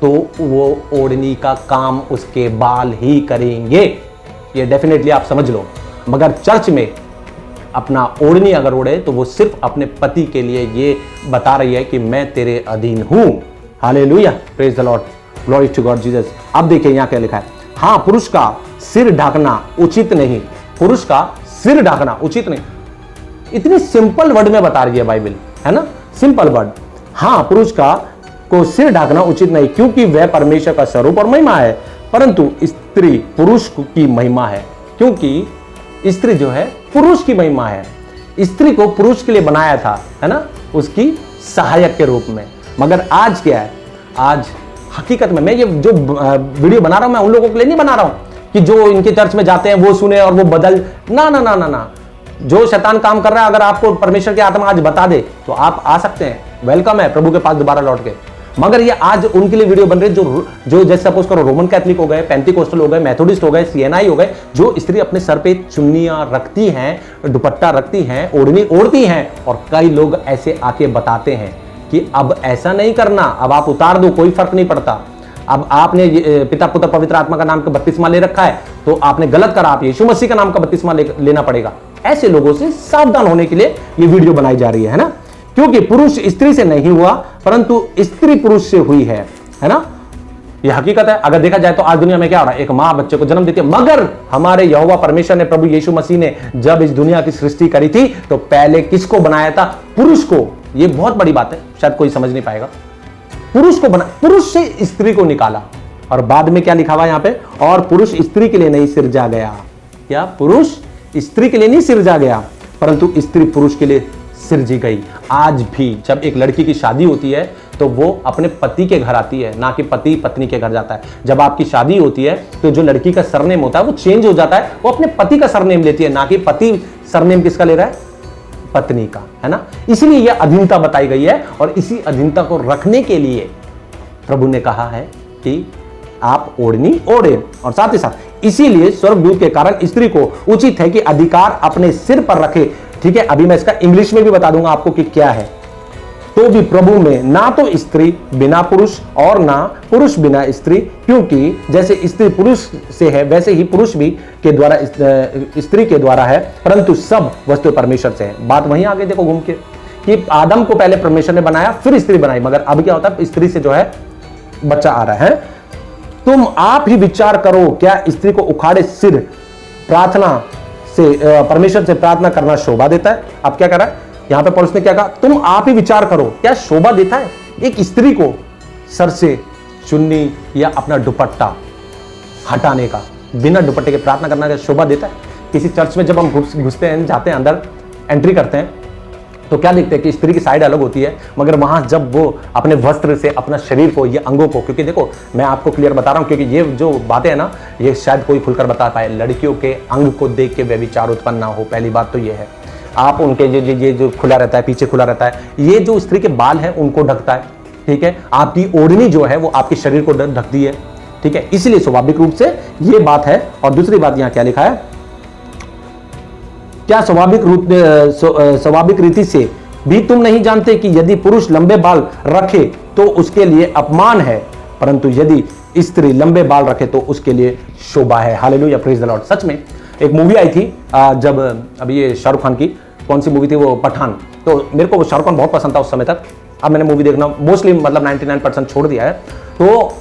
तो वो ओढ़नी का काम उसके बाल ही करेंगे। ये डेफिनेटली आप समझ लो। मगर चर्च में अपना ओढ़नी अगर ओढ़े तो वो सिर्फ अपने पति के लिए ये बता रही है कि मैं तेरे अधीन हूं। Hallelujah, praise the Lord, glory to God Jesus. अब देखिए यहां क्या लिखा है, हां पुरुष का सिर ढकना उचित नहीं। पुरुष का सिर ढकना उचित नहीं, इतनी सिंपल वर्ड में बता रही है बाइबल, है ना, सिंपल वर्ड। हां पुरुष को सिर ढकना उचित नहीं क्योंकि वह परमेश्वर का स्वरूप और महिमा है, परंतु स्त्री पुरुष की महिमा है। क्योंकि स्त्री जो है पुरुष की महिमा है। स्त्री को पुरुष के लिए बनाया था, है ना, उसकी सहायक के रूप में। मगर आज क्या है, आज हकीकत में मैं ये जो वीडियो बना रहा हूं मैं उन लोगों के लिए नहीं बना रहा हूं कि जो इनके चर्च में जाते हैं वो सुने और वो बदल, ना ना ना ना ना। जो शैतान काम कर रहा है, अगर आपको परमेश्वर की आत्मा आज बता दे तो आप आ सकते हैं, वेलकम है प्रभु के पास दोबारा लौट के। मगर ये आज उनके लिए वीडियो बन रही है जो जैसे सपोज करो रोमन कैथलिक हो गए, पेंटिकोस्टल हो गए, मेथोडिस्ट हो गए, सीएनआई हो गए, जो स्त्री अपने सर पे चुन्नियां रखती हैं, दुपट्टा रखती हैं, ओढ़नी ओढ़ती हैं, और कई लोग ऐसे आके बताते हैं कि अब ऐसा नहीं करना, अब आप उतार दो, कोई फर्क नहीं पड़ता। अब आपने पिता पुत्र पवित्र आत्मा का नाम का बपतिस्मा ले रखा है तो आपने गलत करा, आप यीशु मसीह का नाम का बपतिस्मा लेना पड़ेगा। ऐसे लोगों से सावधान होने के लिए ये वीडियो बनाई जा रही है ना, क्योंकि पुरुष स्त्री से नहीं हुआ परंतु स्त्री पुरुष से हुई है ना। यह हकीकत है। अगर देखा जाए तो आज दुनिया में क्या हो रहा है, एक मां बच्चे को जन्म देती है, मगर हमारे यहोवा परमेश्वर ने, प्रभु यीशु मसीह ने जब इस दुनिया की सृष्टि करी थी तो पहले किसको बनाया था? पुरुष को। यह बहुत बड़ी बात है, शायद कोई समझ नहीं पाएगा। पुरुष को बना, पुरुष से स्त्री को निकाला। और बाद में क्या लिखा हुआ यहां पे, और पुरुष स्त्री के लिए नहीं सिरजा गया। क्या? पुरुष स्त्री के लिए नहीं सिरजा गया परंतु स्त्री पुरुष के लिए सिरजी गई। आज भी जब एक लड़की की शादी होती है तो वो अपने पति के घर आती है, ना कि पति पत्नी के घर जाता है। जब आपकी शादी होती है तो जो लड़की का सरनेम होता है वो चेंज हो जाता है, वो अपने पति का सरनेम लेती है, ना कि पति सरनेम किसका ले रहा है? पत्नी का, है ना। इसीलिए यह अधीनता बताई गई है और इसी अधीनता को रखने के लिए प्रभु ने कहा है कि आप ओढ़नी ओढ़े। और साथ ही साथ इसीलिए स्वर्गदूत के कारण स्त्री को उचित है कि अधिकार अपने सिर पर रखे। ठीक है, अभी मैं इसका इंग्लिश में भी बता दूंगा आपको कि क्या है। तो भी प्रभु में ना तो स्त्री बिना पुरुष और ना पुरुष बिना स्त्री, क्योंकि जैसे स्त्री पुरुष से है वैसे ही पुरुष भी के द्वारा स्त्री के द्वारा है, परंतु सब वस्तु परमेश्वर से है। बात वहीं आगे देखो घूम के कि आदम को पहले परमेश्वर ने बनाया फिर स्त्री बनाई, मगर अब क्या होता है, स्त्री से जो है बच्चा आ रहा है। तुम आप ही विचार करो, क्या स्त्री को उखाड़े सिर प्रार्थना से परमेश्वर से प्रार्थना करना शोभा देता है? अब क्या कर रहा है यहां पे पौलुस ने क्या कहा, तुम आप ही विचार करो, क्या शोभा देता है एक स्त्री को सर से चुन्नी या अपना दुपट्टा हटाने का, बिना दुपट्टे के प्रार्थना करना का शोभा देता है? किसी चर्च में जब हम घुसते हैं, जाते हैं, अंदर एंट्री करते हैं तो क्या देखते हैं कि स्त्री की साइड अलग होती है, मगर वहां जब वो अपने वस्त्र से अपना शरीर को, ये अंगों को, क्योंकि देखो मैं आपको क्लियर बता रहा हूं क्योंकि ये जो बातें हैं ना ये शायद कोई खुलकर बता पाए, लड़कियों के अंग को देख के व्यभिचार उत्पन्न ना हो, पहली बात तो ये है। आप उनके ये जो खुला रहता है, पीछे खुला रहता है, ये जो स्त्री के बाल हैं उनको ढकता है, ठीक है। आपकी ओढ़नी जो है वो आपके शरीर को ढकती है, ठीक है। इसलिए स्वाभाविक रूप से ये बात है। और दूसरी बात यहां क्या लिखा है, क्या स्वाभाविक रीति से भी तुम नहीं जानते कि यदि पुरुष लंबे बाल रखे तो उसके लिए अपमान है, परंतु यदि स्त्री लंबे बाल रखे तो उसके लिए शोभा है। Hallelujah, praise the lord. सच में एक मूवी आई थी जब अभी ये शाहरुख खान की कौन सी मूवी थी, वो पठान। तो मेरे को शाहरुख खान बहुत पसंद था उस समय तक। अब मैंने मूवी देखना मोस्टली मतलब 99% छोड़ दिया है। तो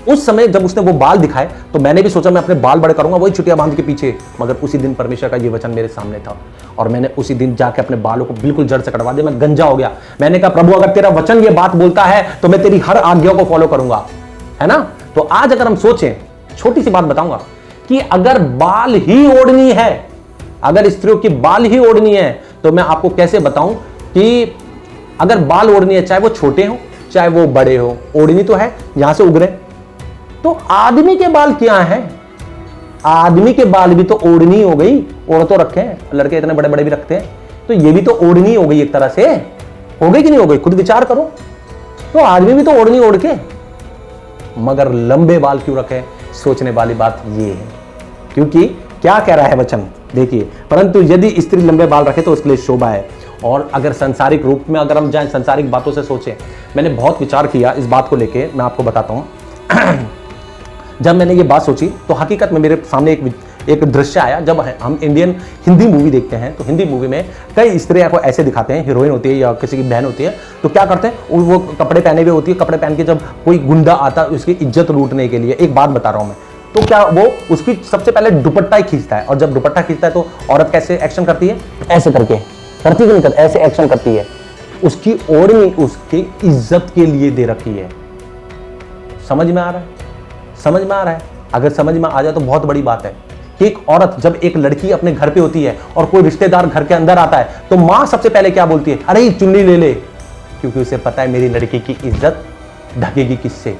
उस समय जब उसने वो बाल दिखाए तो मैंने भी सोचा मैं अपने बाल बड़े करूंगा, वही चुटिया बांध के पीछे। मगर उसी दिन परमेश्वर का ये वचन मेरे सामने था और मैंने उसी दिन जाके अपने बालों को बिल्कुल जड़ से कटवा दिया। मैं गंजा हो गया। मैंने कहा प्रभु अगर तेरा वचन ये बात बोलता है तो मैं तेरी हर आज्ञा को फॉलो करूंगा, है ना। तो आज अगर हम सोचें, छोटी सी बात बताऊंगा कि अगर बाल ही ओढ़नी है, अगर स्त्रियों की बाल ही ओढ़नी है, तो मैं आपको कैसे बताऊं कि अगर बाल ओढ़नी है, चाहे वो छोटे हो चाहे वो बड़े हो, ओढ़नी तो है यहां से उगरे। तो आदमी के बाल क्या है, आदमी के बाल भी तो ओढ़नी हो गई। ओढ़ तो रखे हैं, लड़के इतने बड़े बड़े भी रखते हैं, तो ये भी तो ओढ़नी हो गई एक तरह से। हो गई कि नहीं हो गई, खुद विचार करो। तो आदमी भी तो ओढ़नी ओढ़ के, मगर लंबे बाल क्यों रखे, सोचने वाली बात ये है। क्योंकि क्या कह रहा है वचन, देखिए, परंतु यदि स्त्री लंबे बाल रखे तो उसके लिए शोभा है। और अगर संसारिक रूप में अगर हम जाएं, संसारिक बातों से सोचें, मैंने बहुत विचार किया इस बात को लेके, मैं आपको बताता हूं। जब मैंने ये बात सोची तो हकीकत में मेरे सामने एक दृश्य आया। जब हम इंडियन हिंदी मूवी देखते हैं तो हिंदी मूवी में कई स्त्रियां को ऐसे दिखाते हैं, हीरोइन होती है या किसी की बहन होती है, तो क्या करते हैं वो कपड़े पहने हुए होती है, कपड़े पहन के जब कोई गुंडा आता है उसकी इज्जत लूटने के लिए, एक बात बता रहा हूं मैं, तो क्या वो उसकी सबसे पहले दुपट्टा ही खींचता है। और जब दुपट्टा खींचता है तो औरत कैसे एक्शन करती है, ऐसे करके करती है, नहीं ऐसे एक्शन करती है। उसकी ओढ़नी उसकी इज्जत के लिए दे रखी है। समझ में आ रहा है, समझ में आ रहा है। अगर समझ में आ जाए तो बहुत बड़ी बात है कि एक औरत, जब एक लड़की अपने घर पे होती है और कोई रिश्तेदार घर के अंदर आता है तो मां सबसे पहले क्या बोलती है, अरे चुन्नी ले ले, क्योंकि उसे पता है मेरी लड़की की इज्जत ढकेगी किससे,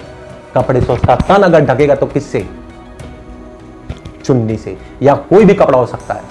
कपड़े से। उसका तन अगर ढकेगा तो किससे, चुन्नी से, या कोई भी कपड़ा हो सकता है।